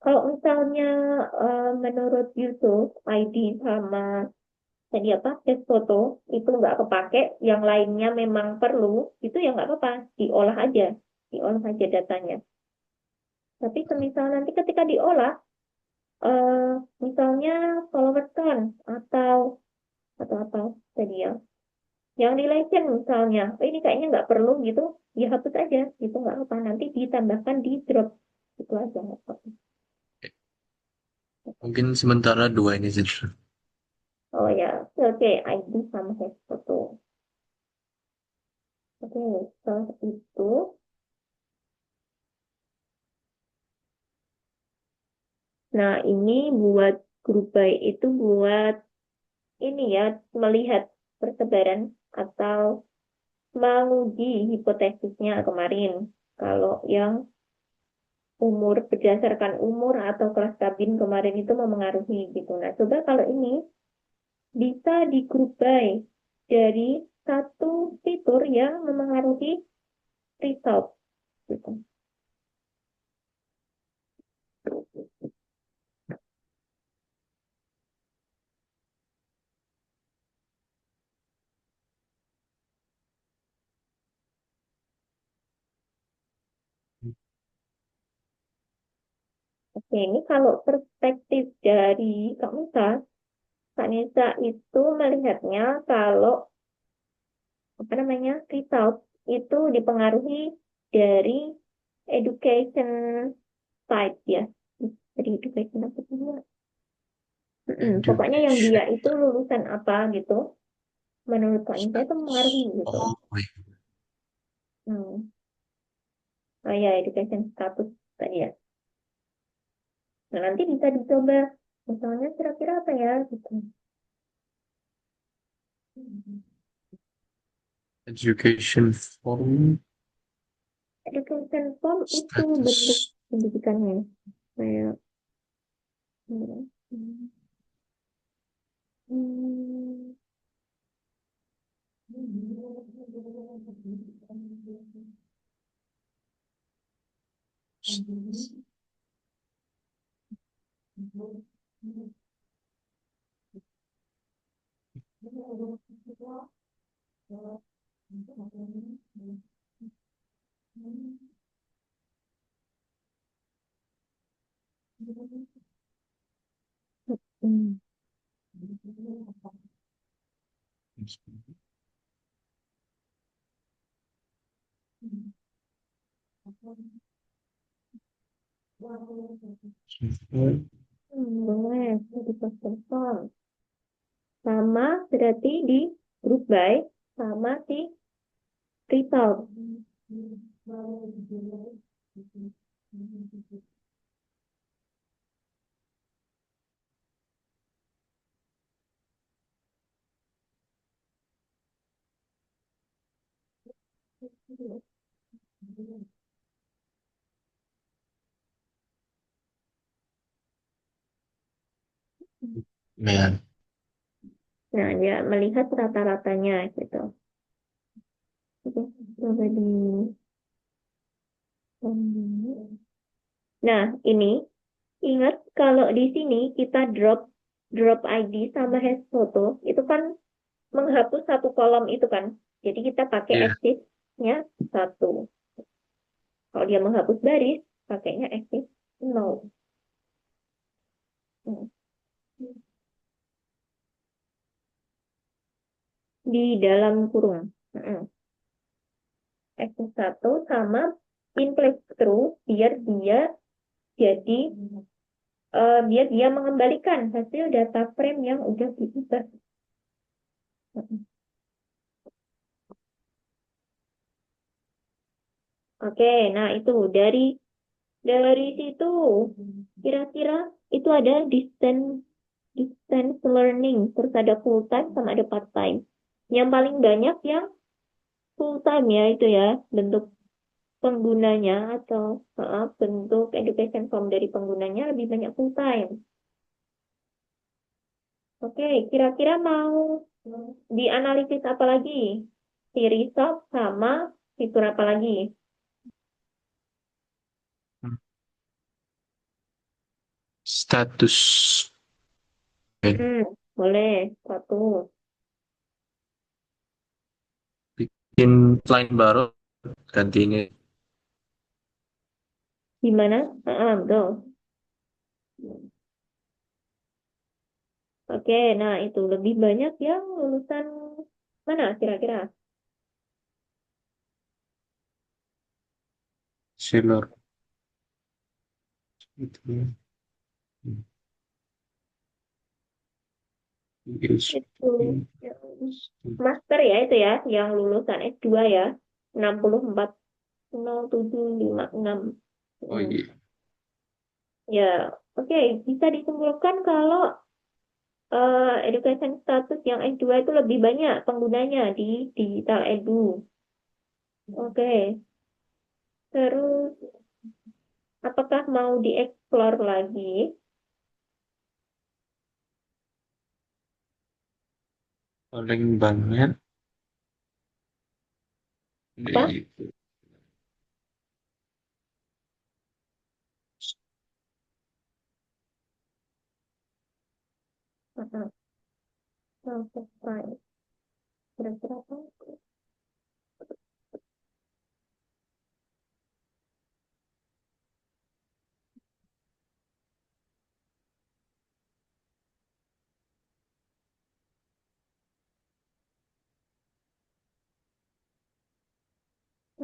Kalau misalnya menurut YouTube, ID sama tadi apa, tes foto itu nggak kepake, yang lainnya memang perlu, itu ya nggak apa-apa, diolah aja datanya. Tapi semisal nanti ketika diolah, eh, misalnya followers kan, atau apa tadi ya, yang relation misalnya, oh ini kayaknya nggak perlu gitu, ya hapus aja, gitu nggak apa, nanti ditambahkan di drop, itu aja nggak apa-apa. Mungkin sementara dua ini saja. Oh ya, oke, ID sama hash foto. Oke, setelah itu, nah ini buat grup by itu buat ini ya, melihat persebaran atau menguji hipotesisnya kemarin. Kalau yang umur, berdasarkan umur atau kelas kabin kemarin itu memengaruhi gitu. Nah, coba kalau ini bisa di group by dari satu fitur yang memengaruhi result gitu. Oke, ini kalau perspektif dari Kak Nisa itu melihatnya kalau apa namanya result itu dipengaruhi dari education side ya, dari education apa sih ya? Pokoknya yang dia Education. itu lulusan apa gitu, menurut Kak Nisa itu mempengaruhi Status. gitu. Oh, wait. Hmm. Oh ya, education status tadi ya. Nah, nanti bisa dicoba, misalnya kira-kira apa ya gitu. Education form Education form itu bentuk status. pendidikannya kayak hmm, hmm, hmm, hmm. Boleh, jadi perform. Sama berarti di group by sama di result. Ya, Nah, dia melihat rata-ratanya gitu. Oke, coba di Nah, ini ingat kalau di sini kita drop drop ID sama hash photo itu kan menghapus satu kolom itu kan. Jadi kita pakai iya. active-nya satu. Kalau dia menghapus baris, pakainya active 0. Hmm. Di dalam kurung. Hmm. Active satu sama in place true biar dia jadi biar dia mengembalikan hasil data frame yang udah diubah. Hmm. Oke, nah itu dari situ kira-kira itu ada distance learning, terus ada full time sama ada part time. Yang paling banyak yang full time ya itu ya bentuk penggunanya atau bentuk education form dari penggunanya lebih banyak full time. Oke, kira-kira mau dianalisis apa lagi? Si result sama fitur apa lagi? Status. Hmm, boleh. Satu. Bikin line baru, ganti ini. Gimana? Betul. Oke, nah itu lebih banyak yang lulusan mana kira-kira? Sailor. Itu. Yes. Itu yang master ya itu ya, yang lulusan S2 ya, 640756. Oh Hmm. iya. Ya, oke, bisa disimpulkan kalau education status yang S2 itu lebih banyak penggunanya di digital edu. Oke, terus apakah mau dieksplor lagi? Paling banyak Apa? di Heeh. Self-surprise. Kira-kira apa?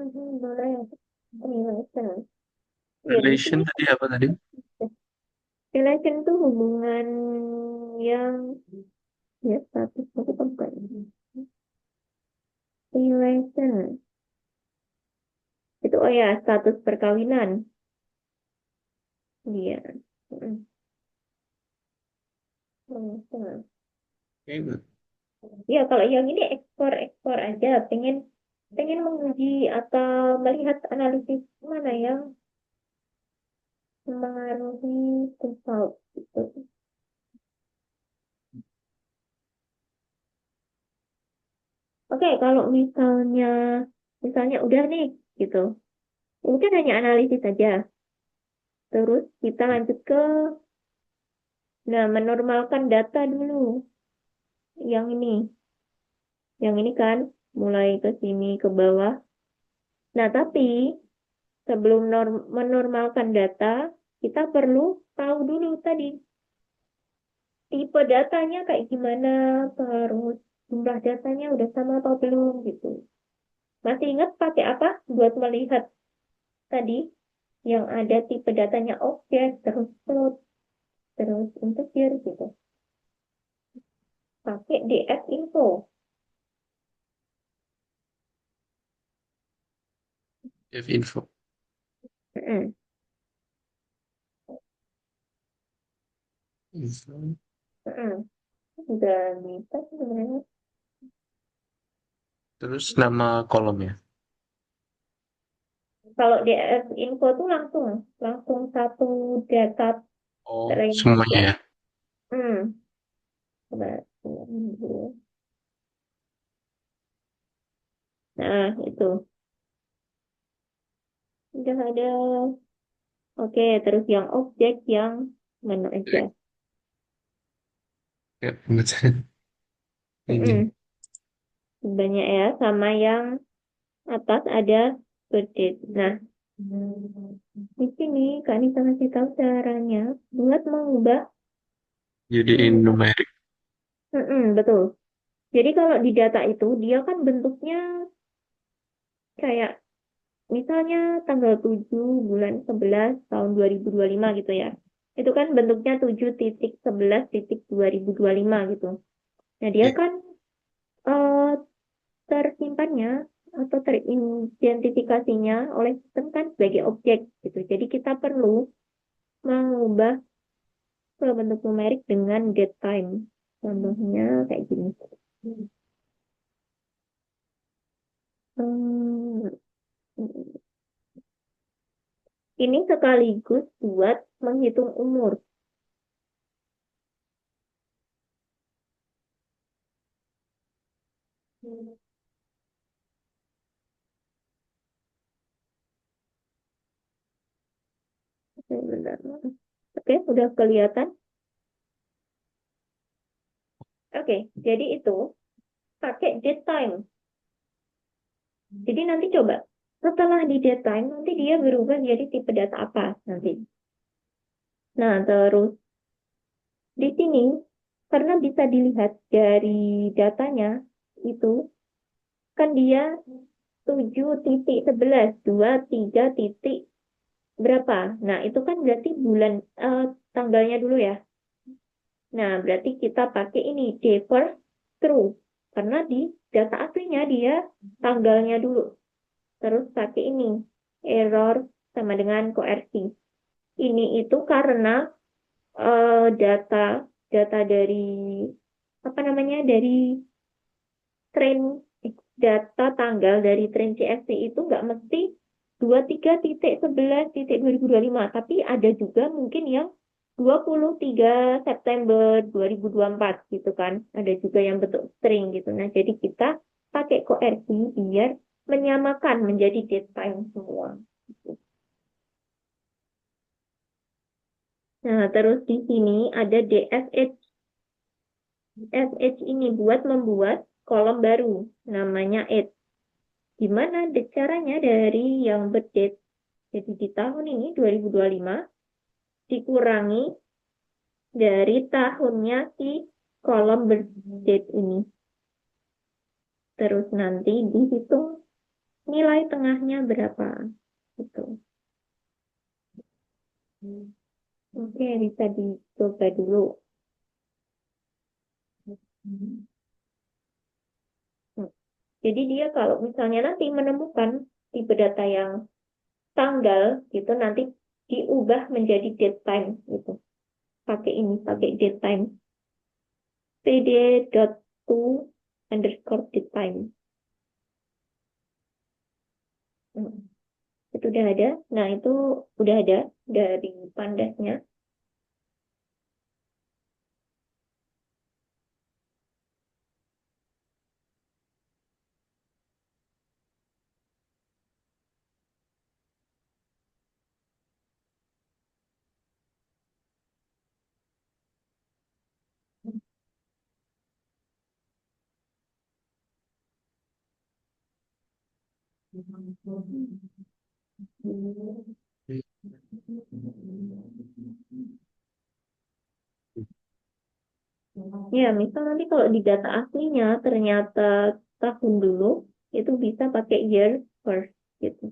Boleh. Relation. Ya, di relation sini tadi apa tadi? relation itu hubungan yang ya status itu kan bukan relation. Itu oh ya status perkawinan. Iya. Mm, relation. Kayaknya Ya, kalau yang ini ekspor aja. Pengen pengen menguji atau melihat analisis mana yang mempengaruhi result gitu. Oke, kalau misalnya udah nih gitu. Mungkin hanya analisis saja. Terus kita lanjut ke menormalkan data dulu. Yang ini. Yang ini kan mulai ke sini ke bawah. Nah, tapi sebelum menormalkan data, kita perlu tahu dulu tadi tipe datanya kayak gimana, terus jumlah datanya udah sama atau belum gitu. Masih ingat pakai apa buat melihat tadi yang ada tipe datanya objek, terus float, terus integer gitu. Pakai df info. If info. Mm-mm. Info. Mm-mm. Udah bisa sebenarnya. Terus nama kolomnya. Kalau df info tuh langsung langsung satu data Oh, range semuanya ya. ya. Hmm. Coba lihat dulu. Nah, itu udah ada. Oke, terus yang objek yang mana aja. Oke. Ya, baca. Ini. Mm-mm. Banyak ya, sama yang atas ada birthdate. Nah, di sini Kak Nisa kasih tahu caranya buat mengubah. Jadiin Hmm, numerik. betul. Jadi kalau di data itu dia kan bentuknya kayak misalnya tanggal 7 bulan 11 tahun 2025 gitu ya. Itu kan bentuknya 7.11.2025 gitu. Nah, dia Ya, kan eh, tersimpannya atau teridentifikasinya oleh sistem kan sebagai objek gitu. Jadi kita perlu mengubah ke bentuk numerik dengan date time. Contohnya kayak gini. Hmm, ini sekaligus buat menghitung umur. Oke, bentar. Oke, udah kelihatan. Oke, jadi itu pakai date time. Jadi nanti coba setelah di date time nanti dia berubah jadi tipe data apa nanti. Nah, terus di sini karena bisa dilihat dari datanya itu kan dia 7.11 23 titik berapa. Nah, itu kan berarti bulan tanggalnya dulu ya. Nah, berarti kita pakai ini defer true karena di data aslinya dia tanggalnya dulu. Terus pakai ini error sama dengan koersi. Ini itu karena data data dari apa namanya dari tren data tanggal dari tren CFC itu nggak mesti 23.11.2025, tapi ada juga mungkin yang 23 September 2024 gitu kan. Ada juga yang bentuk string gitu. Nah, jadi kita pakai koersi biar menyamakan menjadi date time semua. Nah, terus di sini ada DFH. DFH ini buat membuat kolom baru namanya age. Gimana caranya dari yang berdate, jadi di tahun ini 2025 dikurangi dari tahunnya si kolom berdate ini. Terus nanti dihitung nilai tengahnya berapa. Gitu. Oke, bisa dicoba dulu. Jadi dia kalau misalnya nanti menemukan tipe data yang tanggal gitu nanti diubah menjadi date time gitu. Pakai ini, pakai date time. pd.to underscore date time. Hmm, itu udah ada. Nah, itu udah ada dari pandasnya. Ya, misal nanti kalau di data aslinya ternyata tahun dulu, itu bisa pakai year first gitu.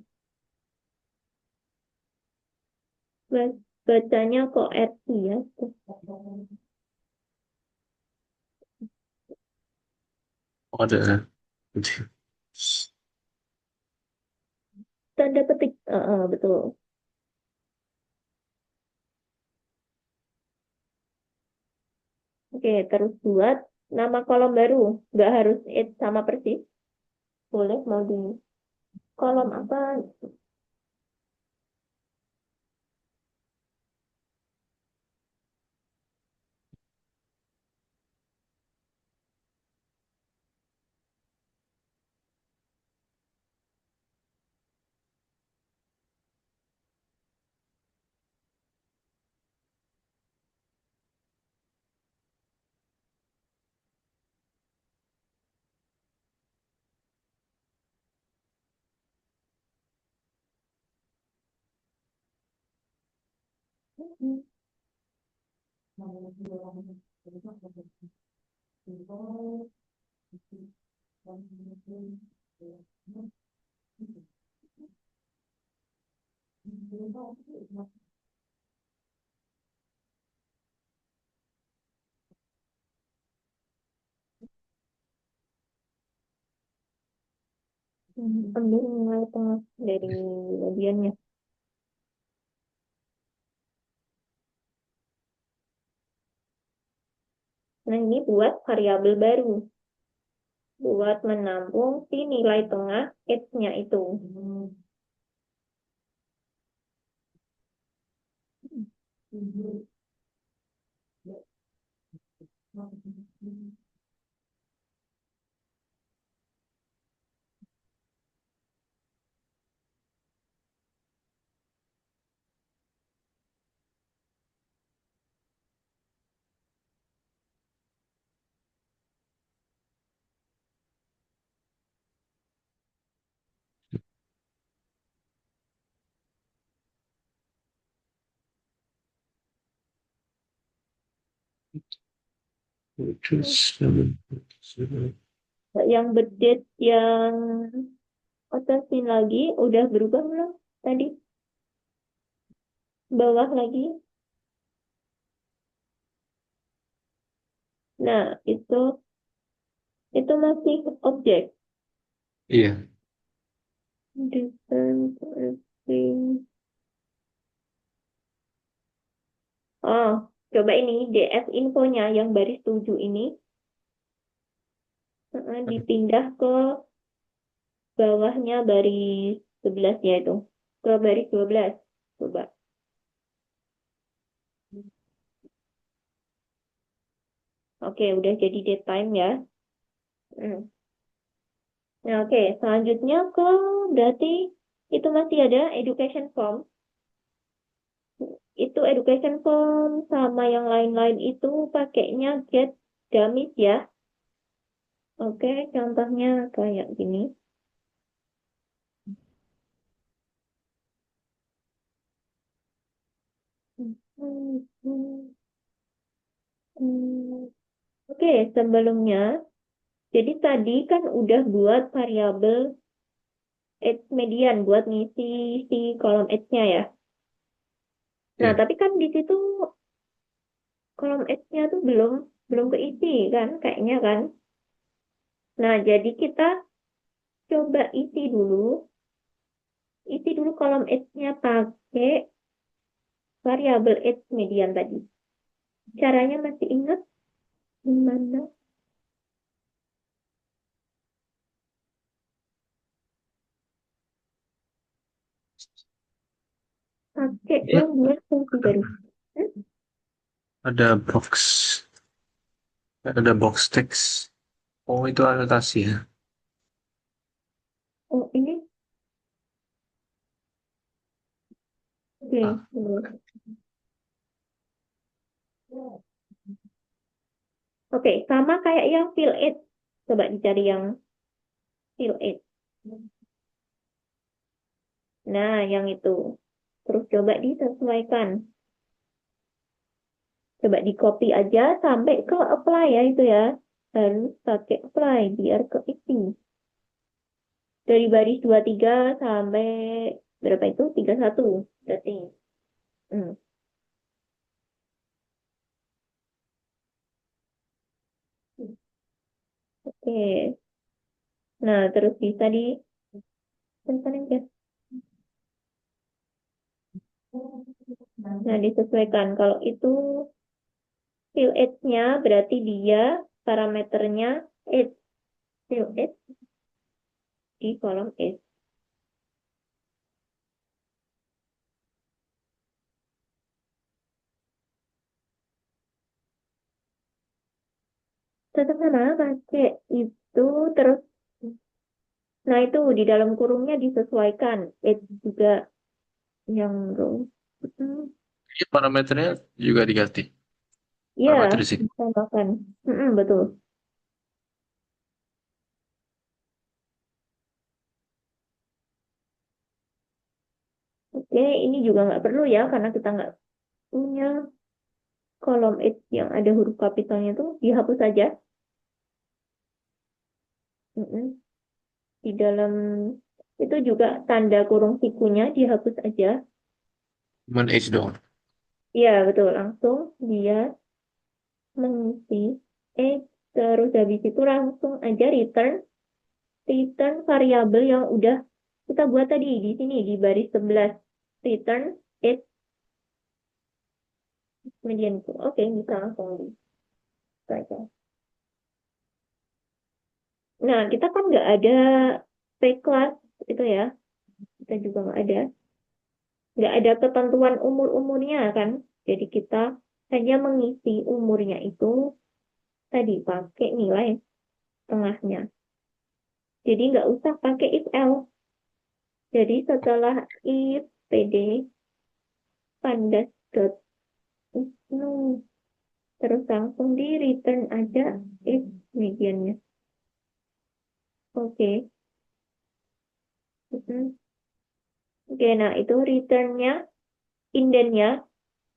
Bacanya kok RT ya. Oh, ada. Tanda petik. Betul. Oke, terus buat nama kolom baru. Nggak harus it sama persis. Boleh mau di kolom apa? Ambil nilai tengah dari bagiannya. Nah, ini buat variabel baru. Buat menampung si nilai tengah X-nya itu. Terus, Yang bedit yang otosin lagi udah berubah belum tadi? Bawah lagi. Nah, itu masih objek. iya. Different thing. Oh, coba ini DS infonya yang baris 7 ini dipindah ke bawahnya baris 11 ya itu. Ke baris 12. Coba. Oke, udah jadi datetime ya. Hmm. Nah, oke, selanjutnya ke berarti itu masih ada education form. Itu education form sama yang lain-lain itu pakainya get dummies ya. Oke, contohnya kayak gini. Oke, sebelumnya, jadi tadi kan udah buat variabel H median buat ngisi si kolom H-nya ya. Nah, Iya. tapi kan di situ kolom H-nya tuh belum keisi kan, kayaknya kan. Nah, jadi kita coba isi dulu kolom H-nya pakai variabel H median tadi. Caranya masih ingat gimana? Pakainya Ya, buat fungsi baru. ada box text. Oh, itu anotasi ya. Oh, ini oke. Ah, Oke, sama kayak yang fill it. Coba dicari yang fill it. Nah, yang itu. Terus coba disesuaikan. Coba di copy aja sampai ke apply ya itu ya. Harus pakai apply biar keisi. Dari baris 23 sampai berapa itu? 31 berarti. Hmm, Oke. Nah, terus bisa di aja. Nah, disesuaikan. Kalau itu field age-nya berarti dia parameternya age. Field age di kolom age. Tetap sama pakai itu terus. Nah, itu di dalam kurungnya disesuaikan. Age juga yang row. Hmm, Ini parameternya juga diganti. Ya, Parameter di sini. ditambahkan. Betul. Oke, ini juga nggak perlu ya, karena kita nggak punya kolom age yang ada huruf kapitalnya itu dihapus saja. Mm-mm. Di dalam itu juga tanda kurung sikunya dihapus aja. Cuman age doang. Iya, betul. Langsung dia mengisi age, terus habis itu langsung aja return variabel yang udah kita buat tadi di sini di baris 11. Return age median itu. Oke, bisa langsung dibaca. Nah, kita kan nggak ada P-class itu ya. Kita juga nggak ada ketentuan umur-umurnya kan. Jadi kita hanya mengisi umurnya itu tadi pakai nilai tengahnya. Jadi nggak usah pakai if else. Jadi setelah if pd pandas dot no, terus langsung di return aja if mediannya. Oke. Mm-mm. Oke, nah itu returnnya, indennya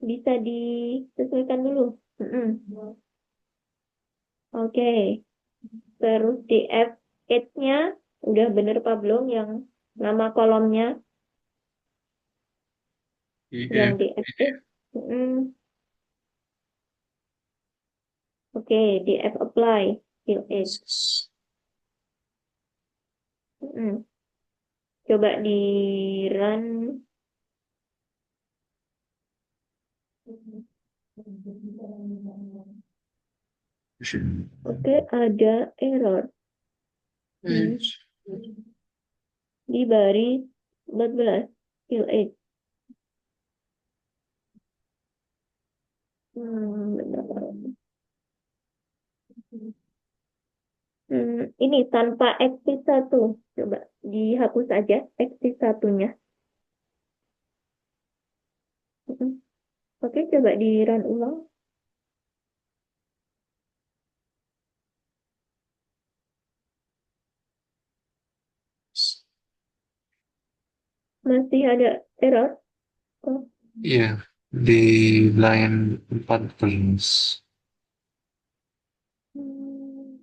bisa disesuaikan dulu. Mm-mm. Oke, terus df 8-nya udah bener apa belum yang nama kolomnya yang Iya. df 8. Mm-mm. Oke, df apply field 8. Mm-mm. Coba di run. Oke, ada error di baris 14 field 8. Bentar. Ini tanpa eksis satu. Coba dihapus aja eksis satunya. Mm-mm. Oke, coba di run ulang. Masih ada error. Oh, Iya, di line 14. hmm,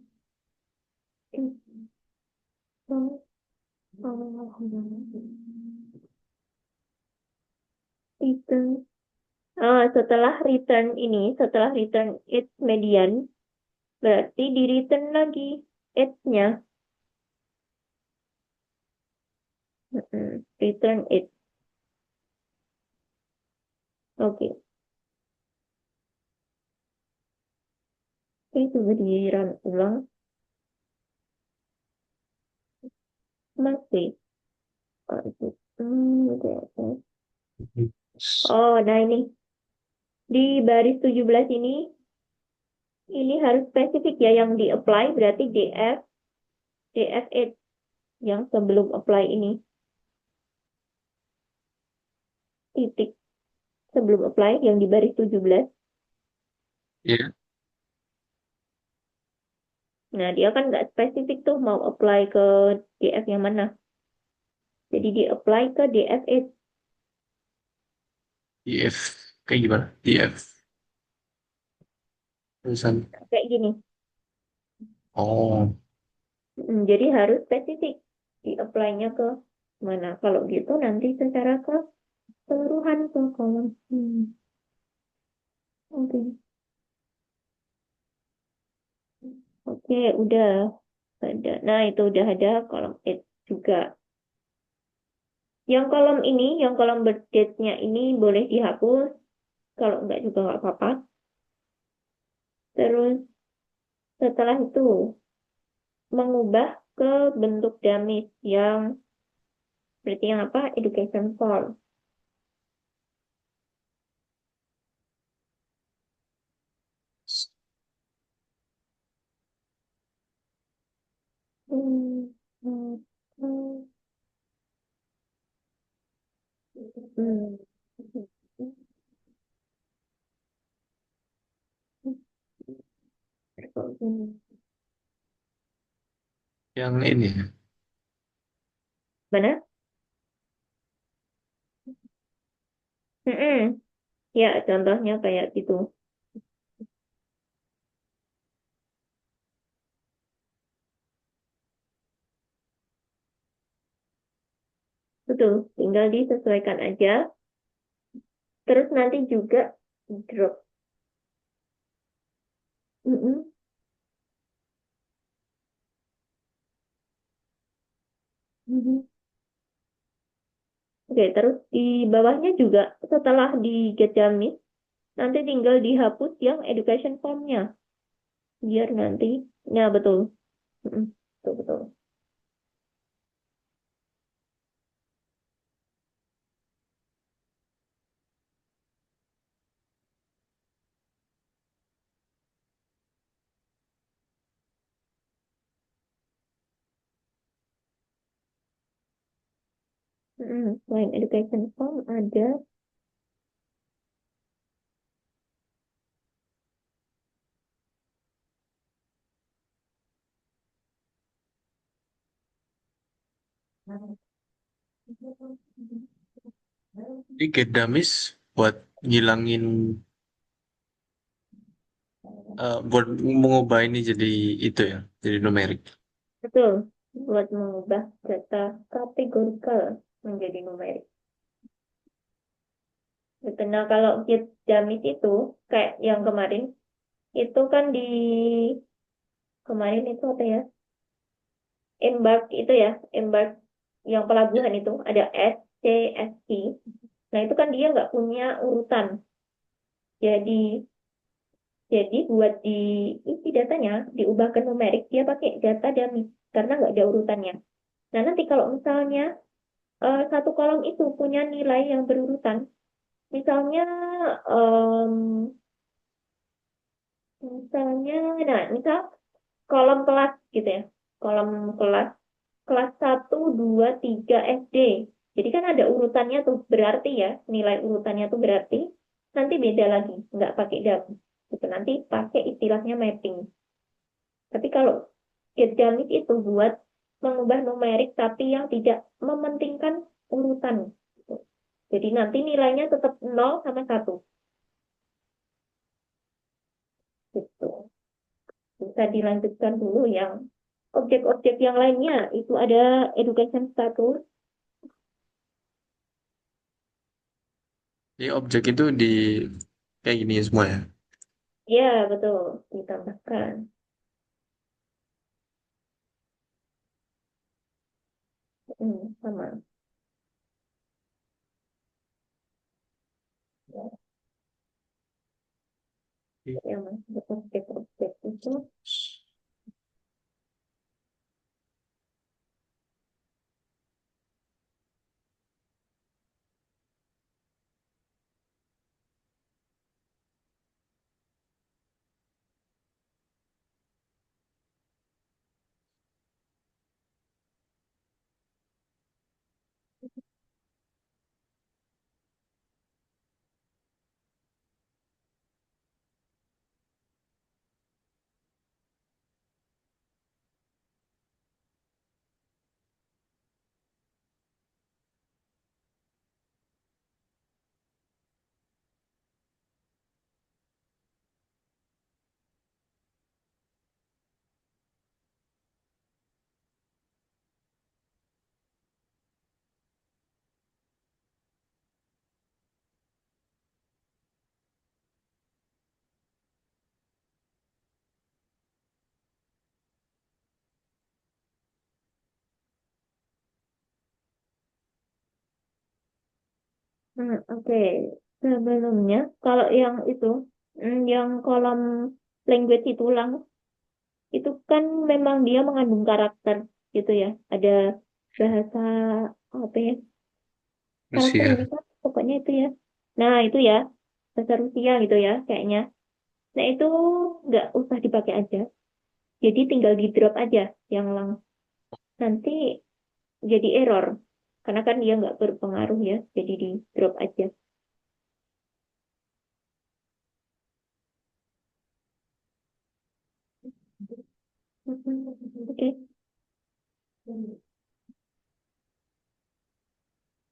oh, return. Setelah return ini, setelah return its median, berarti di return lagi its-nya. Return it. Oke. Oke, coba di run ulang. Masih. Oke, oke. Oh, nah ini. Di baris 17 ini harus spesifik ya yang di-apply, berarti df8 yang sebelum apply ini. Titik sebelum apply yang di baris 17. Iya, Nah, dia kan nggak spesifik tuh mau apply ke df yang mana. Jadi di-apply ke df8. DF. Kayak gimana? DF. Tulisan. Kayak gini. Oh, Jadi harus spesifik di apply-nya ke mana. Kalau gitu nanti secara ke keseluruhan ke kolom. Oke. Oke, udah ada. Nah, itu udah ada kolom it juga. Yang kolom ini, yang kolom birth date-nya ini boleh dihapus. Kalau enggak juga nggak apa-apa. Terus setelah itu mengubah ke bentuk dummies yang berarti yang apa? Education form. Hmm, hmm, hmm, hmm. Yang ini ya. Mana? Mm-mm. Ya, contohnya kayak gitu. Betul, tinggal disesuaikan aja. Terus nanti juga drop. Mm-mm. Mhm. Oke, terus di bawahnya juga setelah di get dummy, nanti tinggal dihapus yang education form-nya. Biar nanti, ya betul. Mm-mm. Betul, betul. Mm-mm. Selain education form ada, Ini get dummies buat ngilangin, buat mengubah ini jadi itu ya, jadi numerik. betul, buat mengubah data kategorikal menjadi numerik. Betul. Nah, kalau get dummies itu, kayak yang kemarin, itu kan di kemarin itu apa ya? Embark itu ya, Embark yang pelabuhan itu ada S, C, S, I. Nah, itu kan dia nggak punya urutan. Jadi, buat di isi datanya, diubah ke numerik, dia pakai data dummy karena nggak ada urutannya. Nah, nanti kalau misalnya satu kolom itu punya nilai yang berurutan, misalnya, em, nah, misal kolom kelas gitu ya, kolom kelas kelas 1, 2, 3 SD. Jadi kan ada urutannya tuh, berarti ya, nilai urutannya tuh berarti nanti beda lagi, nggak pakai dummy. Gitu, nanti pakai istilahnya mapping. Tapi kalau get dummy itu buat mengubah numerik tapi yang tidak mementingkan urutan. Gitu. Jadi nanti nilainya tetap 0 sama 1. Gitu. Bisa dilanjutkan dulu yang objek-objek yang lainnya. Itu ada education status. Jadi objek itu di kayak gini semua ya. Ya, betul. Ditambahkan. Sama. Yang masuk objek-objek itu. Oke. Sebelumnya, kalau yang itu, yang kolom language itu ulang, itu kan memang dia mengandung karakter gitu ya. Ada bahasa apa ya? Karakter Rusia. unikat, pokoknya itu ya. Nah, itu ya, bahasa Rusia gitu ya, kayaknya. Nah, itu nggak usah dipakai aja. Jadi tinggal di drop aja yang lang. Nanti jadi error. Karena kan dia nggak berpengaruh ya, jadi di drop aja. Oke.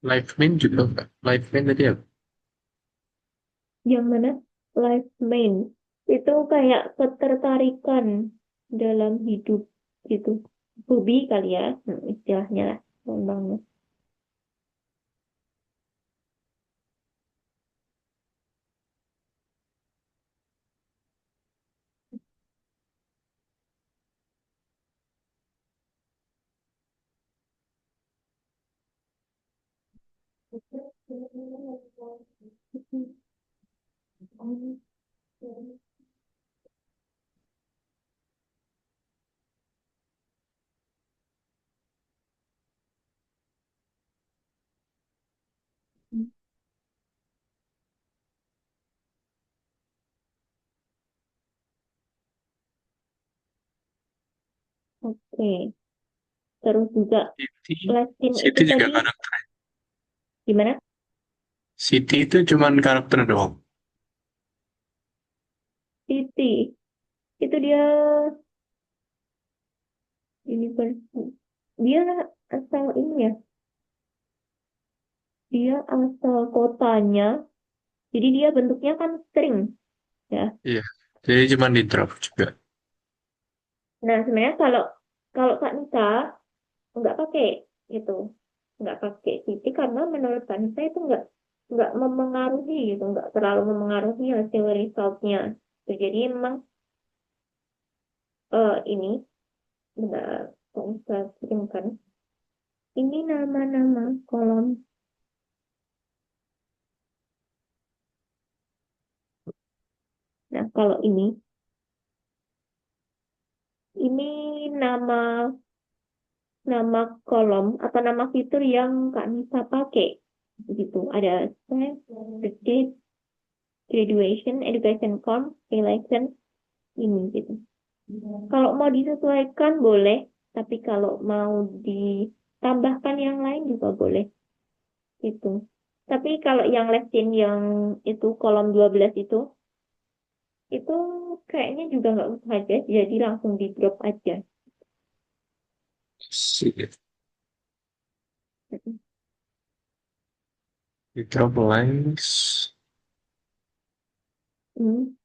Live main juga enggak. Live main tadi apa? Yang mana? Life main. Itu kayak ketertarikan dalam hidup gitu. Hobi kali ya, istilahnya lah. Ngomongnya. Oke. Terus juga City. lesson itu City juga tadi karakter. gimana? City itu cuman karakter doang. Titi. Itu dia universe. Dia asal ini ya. Dia asal kotanya. Jadi dia bentuknya kan string ya. Iya. Jadi cuman di drop juga. Nah, sebenarnya kalau kalau Kak Nisa nggak pakai itu, nggak pakai titik karena menurut Kak Nisa itu nggak memengaruhi gitu, nggak terlalu memengaruhi hasil resultnya. Gitu. Jadi memang ini benar Kak Nisa kirimkan. Ini nama-nama kolom. Nah, kalau ini nama nama kolom atau nama fitur yang Kak Nisa pakai. Gitu. Ada save, date, graduation, education form, election, ini gitu. Kalau mau disesuaikan boleh, tapi kalau mau ditambahkan yang lain juga boleh gitu. Tapi kalau yang lesson yang itu kolom 12 itu kayaknya juga nggak usah aja, jadi langsung di drop aja. Sip. Di drop lines. Hmm.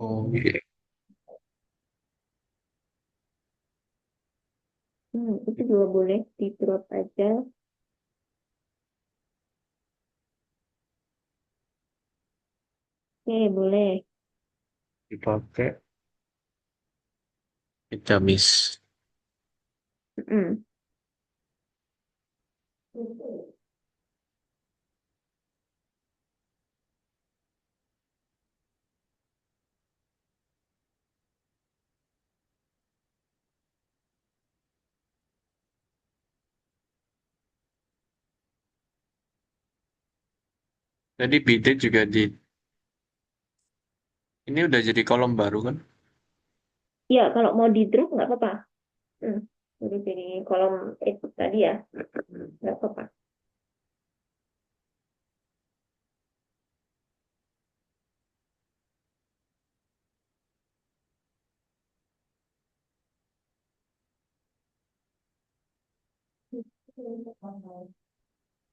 Oh iya. Itu juga boleh di drop aja. Oke, boleh. Dipakai. Kita miss. Mm. Jadi bidet juga di ini udah jadi kolom baru kan? Ya, kalau mau di drop nggak apa-apa. Hmm. Jadi kolom itu tadi ya, nggak apa-apa.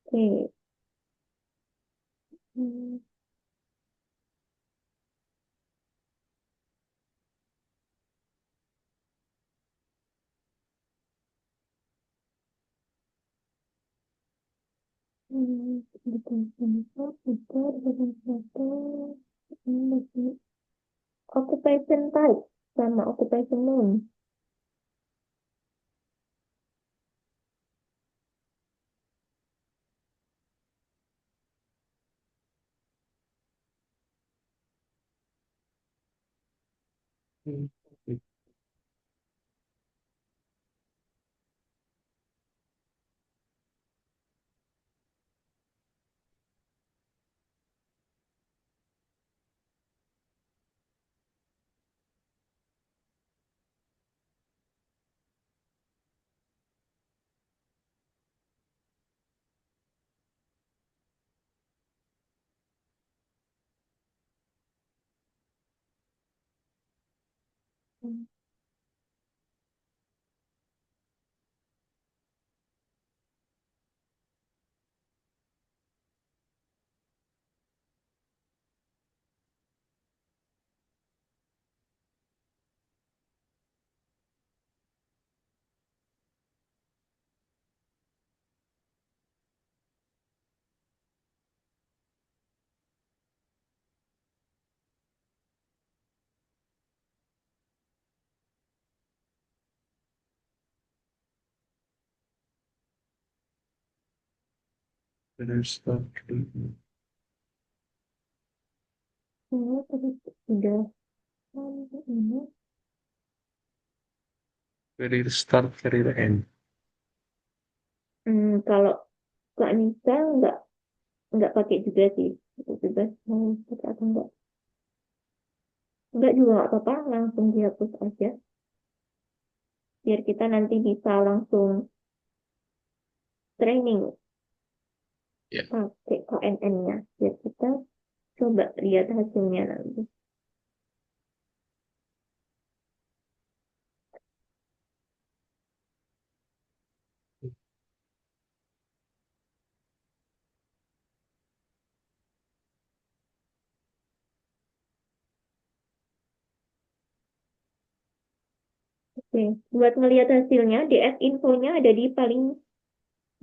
Oke. Hmm. Bikin info, itu, bikin foto, ini, occupation type, sama occupation name. Terus Terus udah ini. career start, career end. Kalau Kak Nisa nggak pakai juga sih. Itu bebas mau pakai atau enggak. Enggak juga nggak apa-apa, langsung dihapus aja. Biar kita nanti bisa langsung training Ya. pakai KNN-nya. Biar kita coba lihat hasilnya nanti. Oke, buat ngelihat hasilnya, DS infonya ada di paling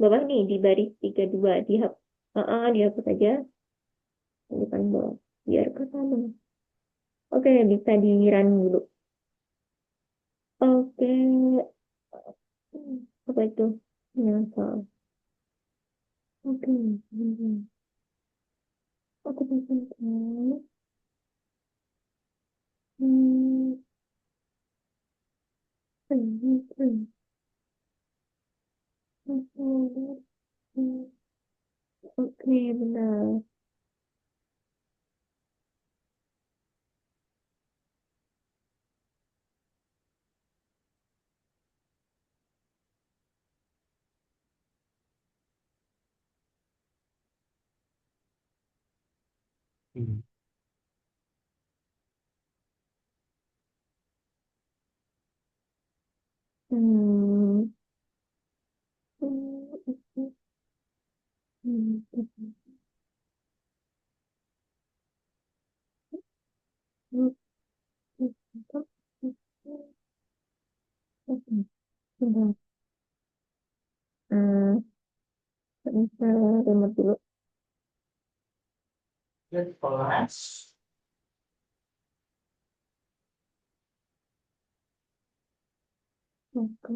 bawah nih, di baris 32. Dihapus aja di paling bawah. Biar ketemu. Oke, bisa di-run dulu. Oke, apa itu? Nyasar. Oke, aku bisa tahu. Hmm, hmm, hmm, Oke, benar. Hmm. Hmm, hmm, hmm, hmm, hmm, hmm, hmm, Benar. Hmm, bisa remote dulu. Oke.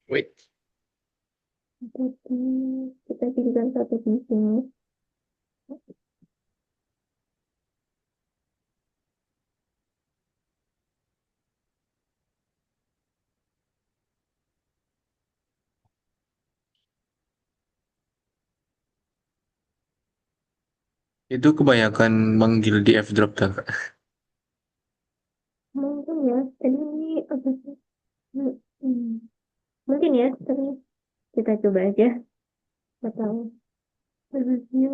Wait, Jadi, kita pilihkan satu di sini. itu kebanyakan manggil di F drop dah, Kak. Mungkin ya, tadi ini apa sih? Hmm, hmm. Mungkin ya, tapi kita coba aja. Nggak tahu. Harusnya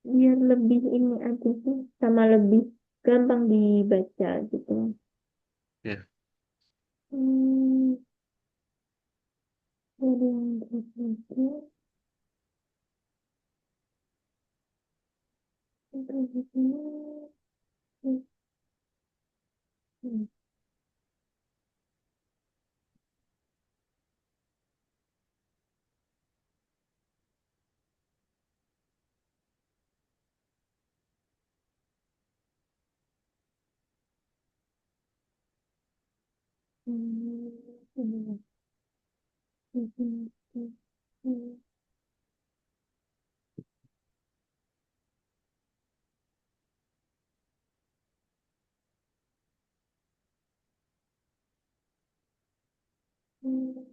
biar lebih ini aja sih, sama lebih gampang dibaca gitu. Ya. Hmm, ada yang terjadi. Ada di sini. Hmm, hmm. Hmm, hmm, hmm, hmm, hmm, hmm, hmm,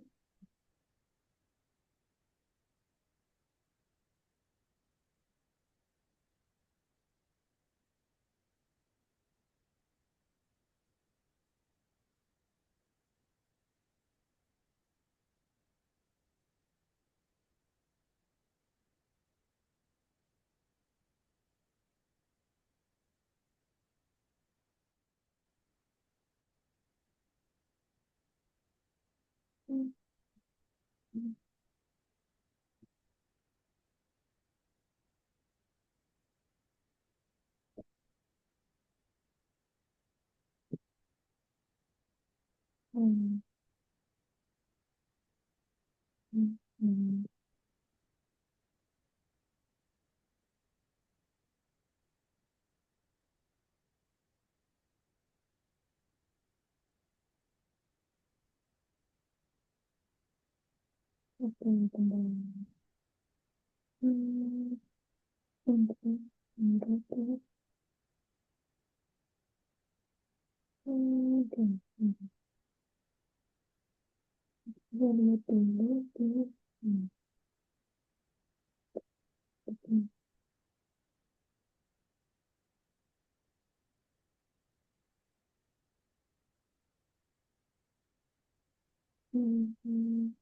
hmm, hmm, hmm, hmm. Oke, kembali. Hmm, hmm, hmm, hmm, hmm, hmm, hmm, hmm. Jadi dulu, dulu. Hmm, hmm, hmm, hmm,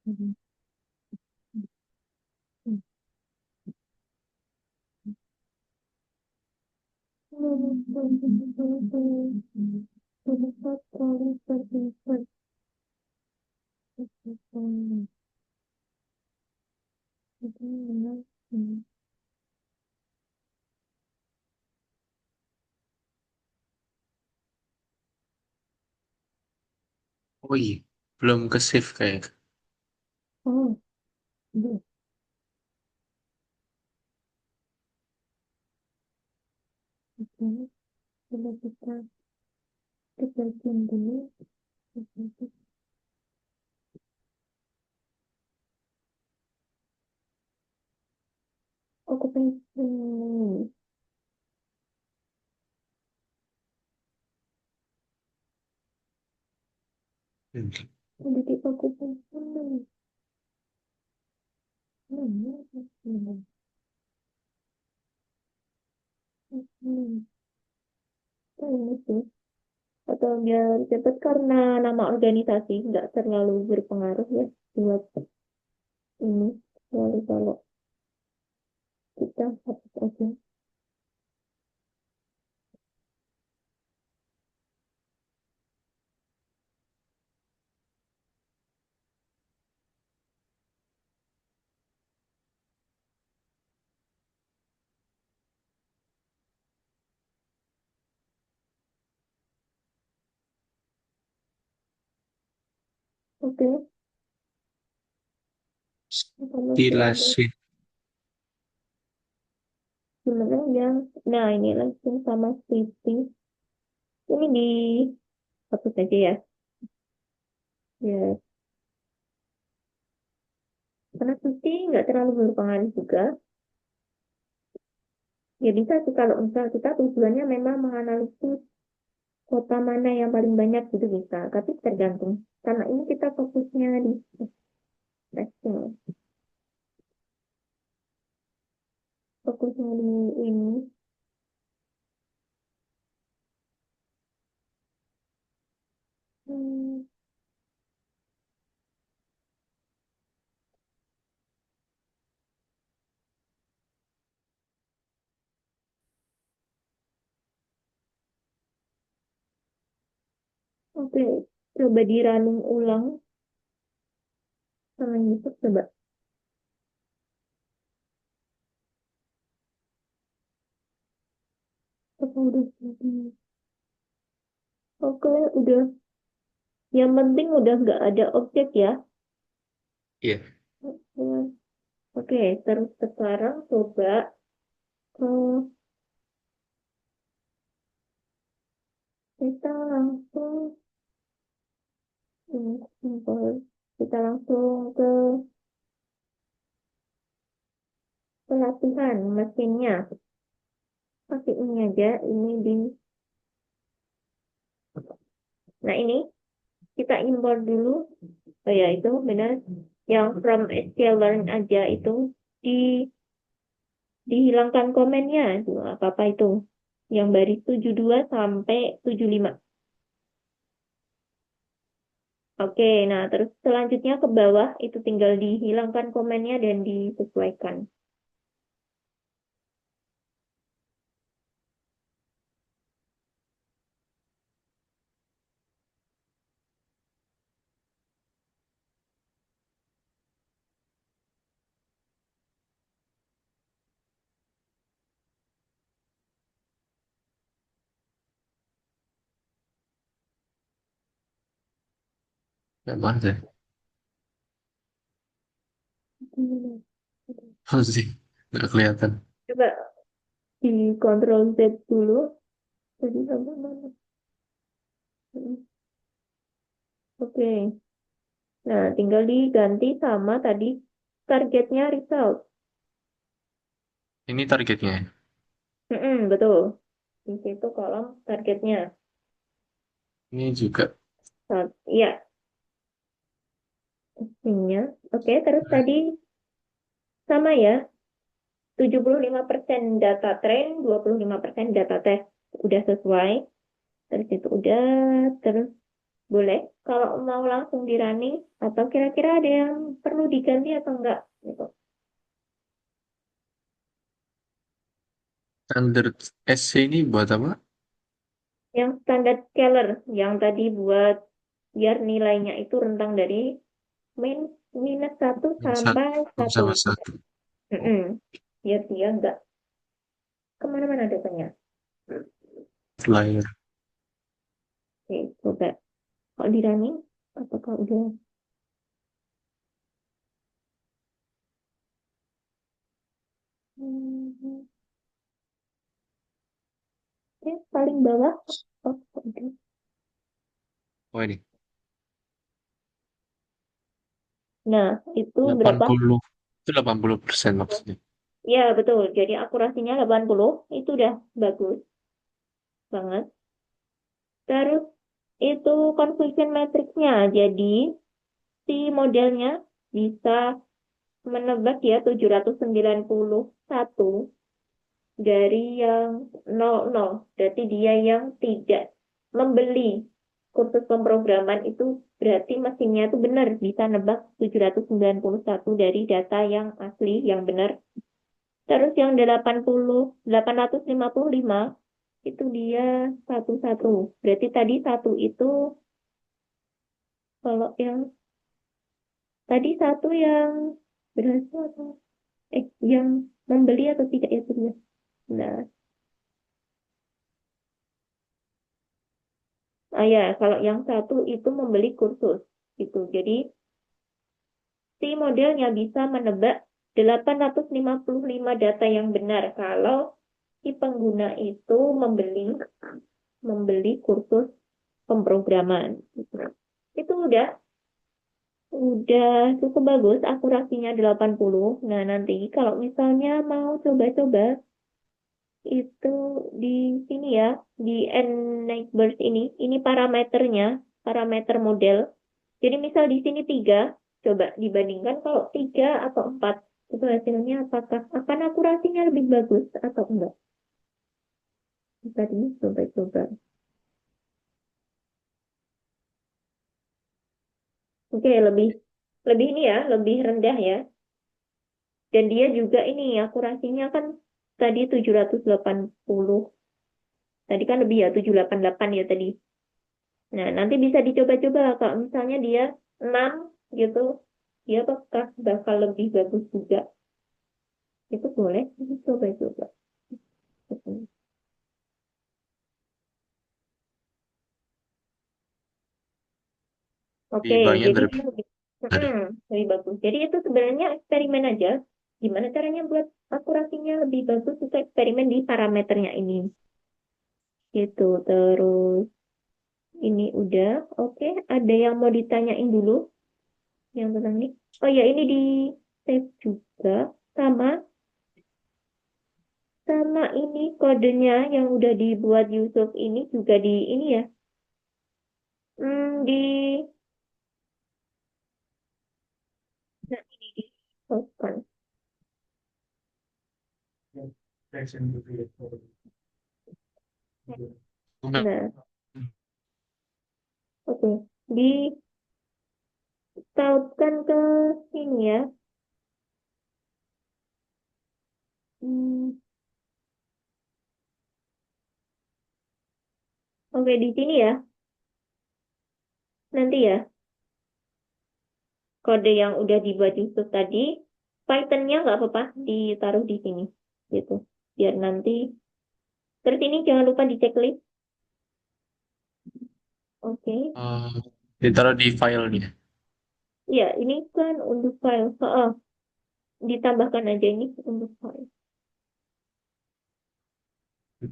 hmm, hmm, hmm, hmm, hmm, hmm. Terlihat kali terlihat. Hmm, hmm, hmm. Oh iya, belum ke save kayak. Oh, iya. Oke, coba kita bikin dulu. Aku pengen. Hmm. Jadi aku pengen. Hmm, hmm, hmm. Ini sih. Atau biar cepet karena nama organisasi nggak terlalu berpengaruh ya buat ini. Lalu kalau kita hapus aja. Oke, kalau sudah ada Tilasin. sebenarnya yang, nah ini langsung sama Siti. Ini hapus aja ya. Ya, karena Siti nggak terlalu berpengaruh juga. Ya bisa sih kalau misal kita tujuannya memang menganalisis kota mana yang paling banyak gitu bisa. Tapi tergantung. Karena ini kita fokusnya di testing. Fokusnya di ini. Hmm, oke, coba di running ulang sama YouTube coba. Apa udah? Oke, udah. Yang penting udah nggak ada objek ya. Iya. Oke, terus sekarang coba eh, kita langsung simpel. Kita langsung ke pelatihan mesinnya. Pakai ini aja, ini di. Nah ini kita import dulu. Oh ya itu benar. Yang from SQL Learn aja itu di dihilangkan komennya. Itu apa-apa itu. Yang baris 72 sampai 75. Oke, nah terus selanjutnya ke bawah itu tinggal dihilangkan komennya dan disesuaikan. Nggak banget ya. Oh sih. Nggak kelihatan. Coba di Ctrl Z dulu. Jadi sampai mana? Oke. Nah, tinggal diganti sama tadi targetnya result. Ini targetnya. Betul. Di situ kolom targetnya. Ini juga. Iya, ininya. Oke, terus tadi sama ya. 75% data train, 25% data test. Udah sesuai. Terus itu udah. Terus boleh. Kalau mau langsung di running, atau kira-kira ada yang perlu diganti atau enggak? Gitu. Standard SC ini buat apa? Yang standard scalar, yang tadi buat biar nilainya itu rentang dari min minus 1 Yang satu sampai 1. sama satu. Oh, Biar dia enggak kemana-mana datanya. flyer. Oke, coba. Kalau di running, apakah udah? Hmm, Oke, paling bawah. Oh, udah. Oh ini. Nah, itu berapa? 80. Itu 80% maksudnya. Ya, betul. Jadi akurasinya 80. Itu udah bagus banget. Terus itu confusion matrixnya. Jadi si modelnya bisa menebak ya 791 dari yang 00. Berarti dia yang tidak membeli kursus pemrograman itu berarti mesinnya itu benar bisa nebak 791 dari data yang asli yang benar. Terus yang 855 itu dia satu satu. Berarti tadi satu itu kalau yang tadi satu yang berhasil atau yang membeli atau tidak ya dia. Nah, ya kalau yang satu itu membeli kursus gitu. Jadi si modelnya bisa menebak 855 data yang benar kalau si pengguna itu membeli membeli kursus pemrograman. Gitu. Itu udah cukup bagus, akurasinya 80. Nah, nanti kalau misalnya mau coba-coba itu di sini ya, di N-Neighbors ini parameternya, parameter model. Jadi misal di sini 3, coba dibandingkan kalau 3 atau 4, itu hasilnya apakah akan akurasinya lebih bagus atau enggak? Tadi coba-coba. Oke, lebih lebih ini ya, lebih rendah ya. Dan dia juga ini akurasinya kan tadi 780. Tadi kan lebih ya 788 ya tadi. Nah, nanti bisa dicoba-coba kalau misalnya dia 6 gitu, dia apakah bakal lebih bagus juga. Itu boleh coba-coba. Oke, lebih banyak jadi dia daripada tadi. lebih bagus. Jadi itu sebenarnya eksperimen aja. Gimana caranya buat akurasinya lebih bagus itu eksperimen di parameternya ini. Gitu. Terus ini udah. Oke, ada yang mau ditanyain dulu yang tentang ini. Oh ya, ini di save juga sama sama ini kodenya yang udah dibuat Yusuf ini juga di ini ya. Di nah ini di postkan. Enggak. Nah, oke. Di tautkan ke ini ya. Hmm, oke, di sini ya. Nanti ya, kode yang udah dibuat Yusuf tadi, Python-nya nggak apa-apa ditaruh di sini. Gitu. Biar nanti. Terus ini jangan lupa di checklist. Oke. Eh, ditaruh di filenya. Ya, ini kan untuk file. Ditambahkan aja ini untuk file.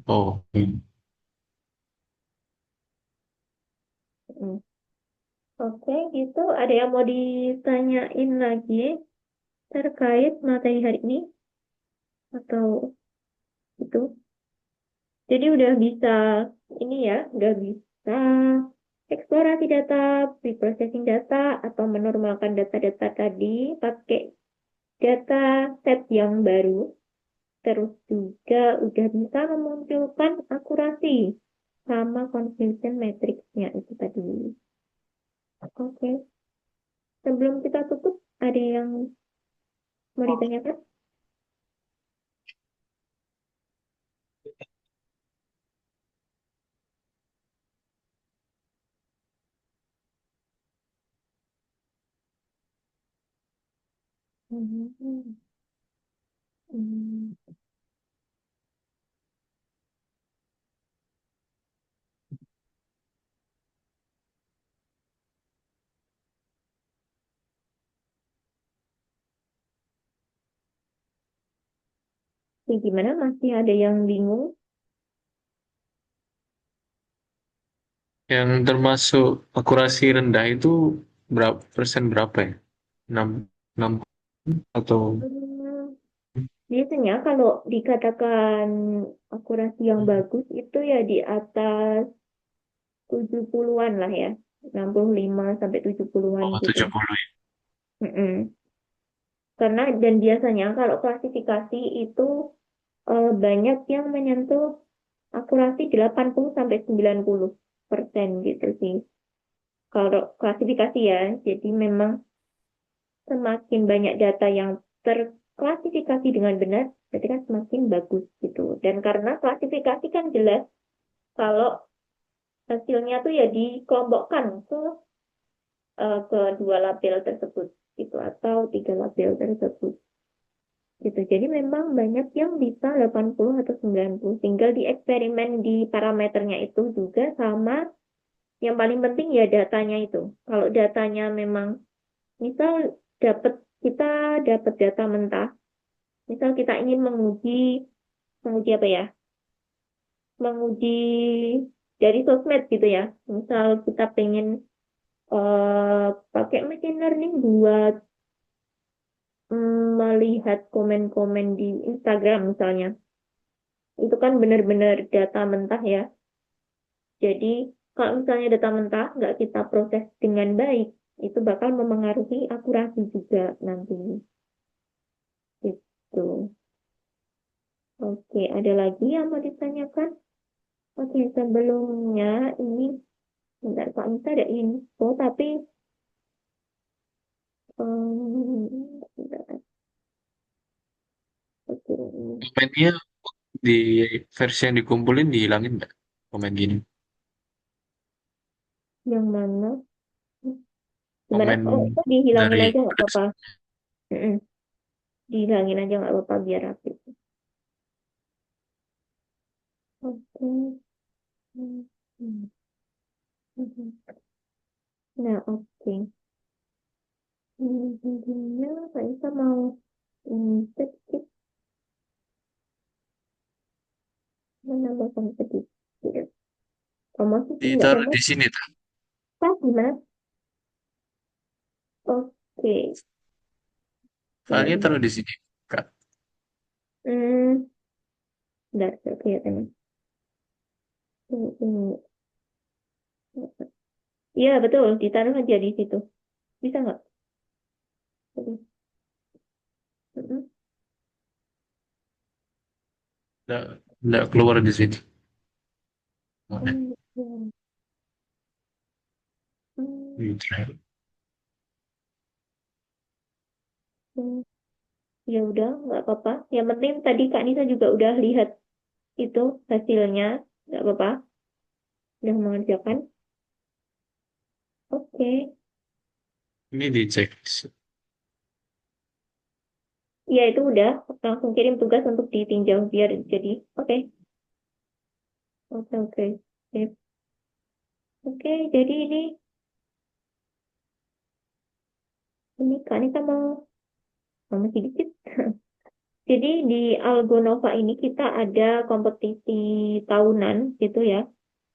Oh, Hmm. Oke, gitu. Ada yang mau ditanyain lagi terkait materi hari ini? Atau itu? Jadi udah bisa, ini ya, udah bisa eksplorasi data, preprocessing data, atau menormalkan data-data tadi pakai data set yang baru. Terus juga udah bisa memunculkan akurasi sama confusion matrix-nya itu tadi. Oke, sebelum kita tutup, ada yang mau ditanyakan? Hmm, hmm. Ya, gimana? Masih ada yang bingung? yang termasuk akurasi rendah itu berapa persen berapa ya? 6, 6 atau Hmm, biasanya kalau dikatakan akurasi yang bagus itu ya di atas 70-an lah ya. 65 sampai 70-an oh, gitu. 70 ya? Mm-mm. Karena dan biasanya kalau klasifikasi itu banyak yang menyentuh akurasi 80 sampai 90% gitu sih. Kalau klasifikasi ya, jadi memang semakin banyak data yang terklasifikasi dengan benar, berarti kan semakin bagus gitu. Dan karena klasifikasi kan jelas kalau hasilnya tuh ya dikelompokkan ke dua label tersebut gitu atau tiga label tersebut gitu. Jadi memang banyak yang bisa 80 atau 90. Tinggal di eksperimen di parameternya itu juga sama yang paling penting ya datanya itu. Kalau datanya memang misal dapat kita dapat data mentah, misal kita ingin menguji apa ya? Menguji dari sosmed gitu ya. Misal kita pengen pakai machine learning buat melihat komen-komen di Instagram misalnya. Itu kan benar-benar data mentah ya. Jadi kalau misalnya data mentah nggak kita proses dengan baik, itu bakal memengaruhi akurasi juga nanti. Gitu. Oke, ada lagi yang mau ditanyakan? Oke, sebelumnya ini, bentar Kak Nisa ada info, tapi bentar, oke. komennya di versi yang dikumpulin dihilangin nggak komen gini? Yang mana? Gimana? Komen Oh, itu dihilangin dari aja nggak apa-apa. Mm-mm. Dihilangin aja nggak apa-apa biar rapi. Oke. Hmm. Hmm. Nah, oke. Intinya Kak Nisa mau cek cek menambahkan sedikit. Promosi sih nggak Ditaruh di promosi. sini tuh. Pas gimana? Oke. Filenya Hmm, taruh di sini, Kak. hmm, bentar, kelihatannya. Ini. Iya, betul. Ditaruh aja di situ. Bisa nggak? Oke. Mm-mm. Nggak, nggak keluar di sini. Mana? Hmm, hmm, hmm, Gitu. hmm. Ya udah, nggak apa-apa. Yang penting tadi Kak Nisa juga udah lihat itu hasilnya. Nggak apa-apa. Udah mengerjakan. Oke. Ini dicek. Ya itu udah. Langsung kirim tugas untuk ditinjau biar jadi. Oke. Oke, oke. Sip. Oke, jadi ini Kak Nisa mau sedikit. Jadi di Algonova ini kita ada kompetisi tahunan gitu ya.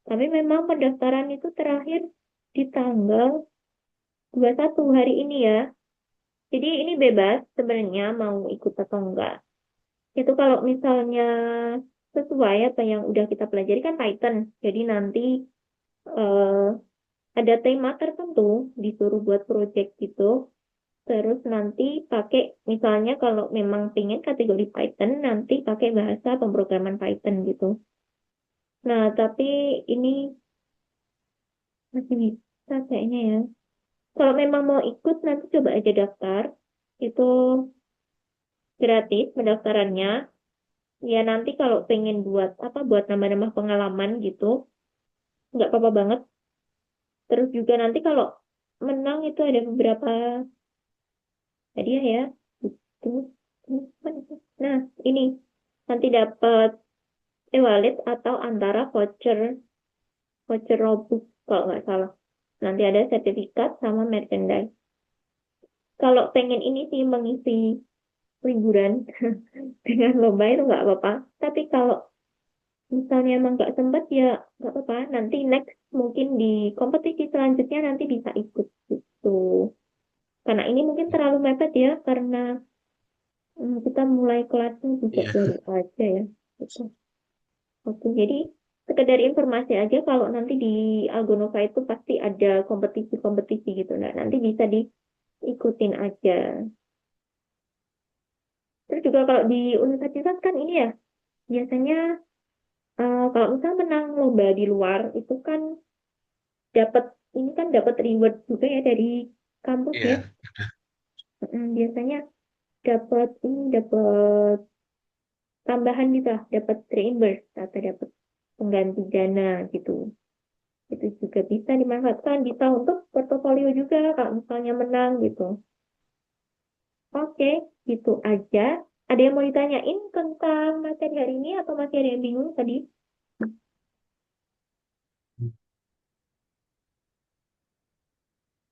Tapi memang pendaftaran itu terakhir di tanggal 21 hari ini ya. Jadi ini bebas sebenarnya mau ikut atau enggak. Itu kalau misalnya sesuai apa yang udah kita pelajari kan Python. Jadi nanti eh, ada tema tertentu disuruh buat project gitu. Terus nanti pakai misalnya kalau memang pengen kategori Python nanti pakai bahasa pemrograman Python gitu. Nah, tapi ini masih bisa kayaknya ya. Kalau memang mau ikut nanti coba aja daftar. Itu gratis pendaftarannya. Ya nanti kalau pengen buat apa buat nambah-nambah pengalaman gitu, nggak apa-apa banget. Terus juga nanti kalau menang itu ada beberapa hadiah ya. Itu. Nah, ini nanti dapat e-wallet atau antara voucher voucher Robux kalau nggak salah. Nanti ada sertifikat sama merchandise. Kalau pengen ini sih mengisi liburan dengan lomba itu nggak apa-apa. Tapi kalau misalnya emang nggak sempat ya nggak apa-apa. Nanti next mungkin di kompetisi selanjutnya nanti bisa ikut gitu. Karena ini mungkin terlalu mepet ya karena kita mulai kelasnya juga Iya. baru aja ya. Gitu. Oke, jadi sekedar informasi aja kalau nanti di Algonova itu pasti ada kompetisi-kompetisi gitu. Nah, nanti bisa diikutin aja. Terus juga kalau di universitas kan ini ya, biasanya kalau misalnya menang lomba di luar itu kan dapat ini kan dapat reward juga ya dari kampus ya. Iya. Biasanya dapat ini dapat tambahan gitu lah, dapat reimburse atau dapat pengganti dana gitu. Itu juga bisa dimanfaatkan, bisa untuk portofolio juga kalau misalnya menang gitu. Oke, gitu aja. Ada yang mau ditanyain tentang materi hari ini atau masih ada yang bingung tadi?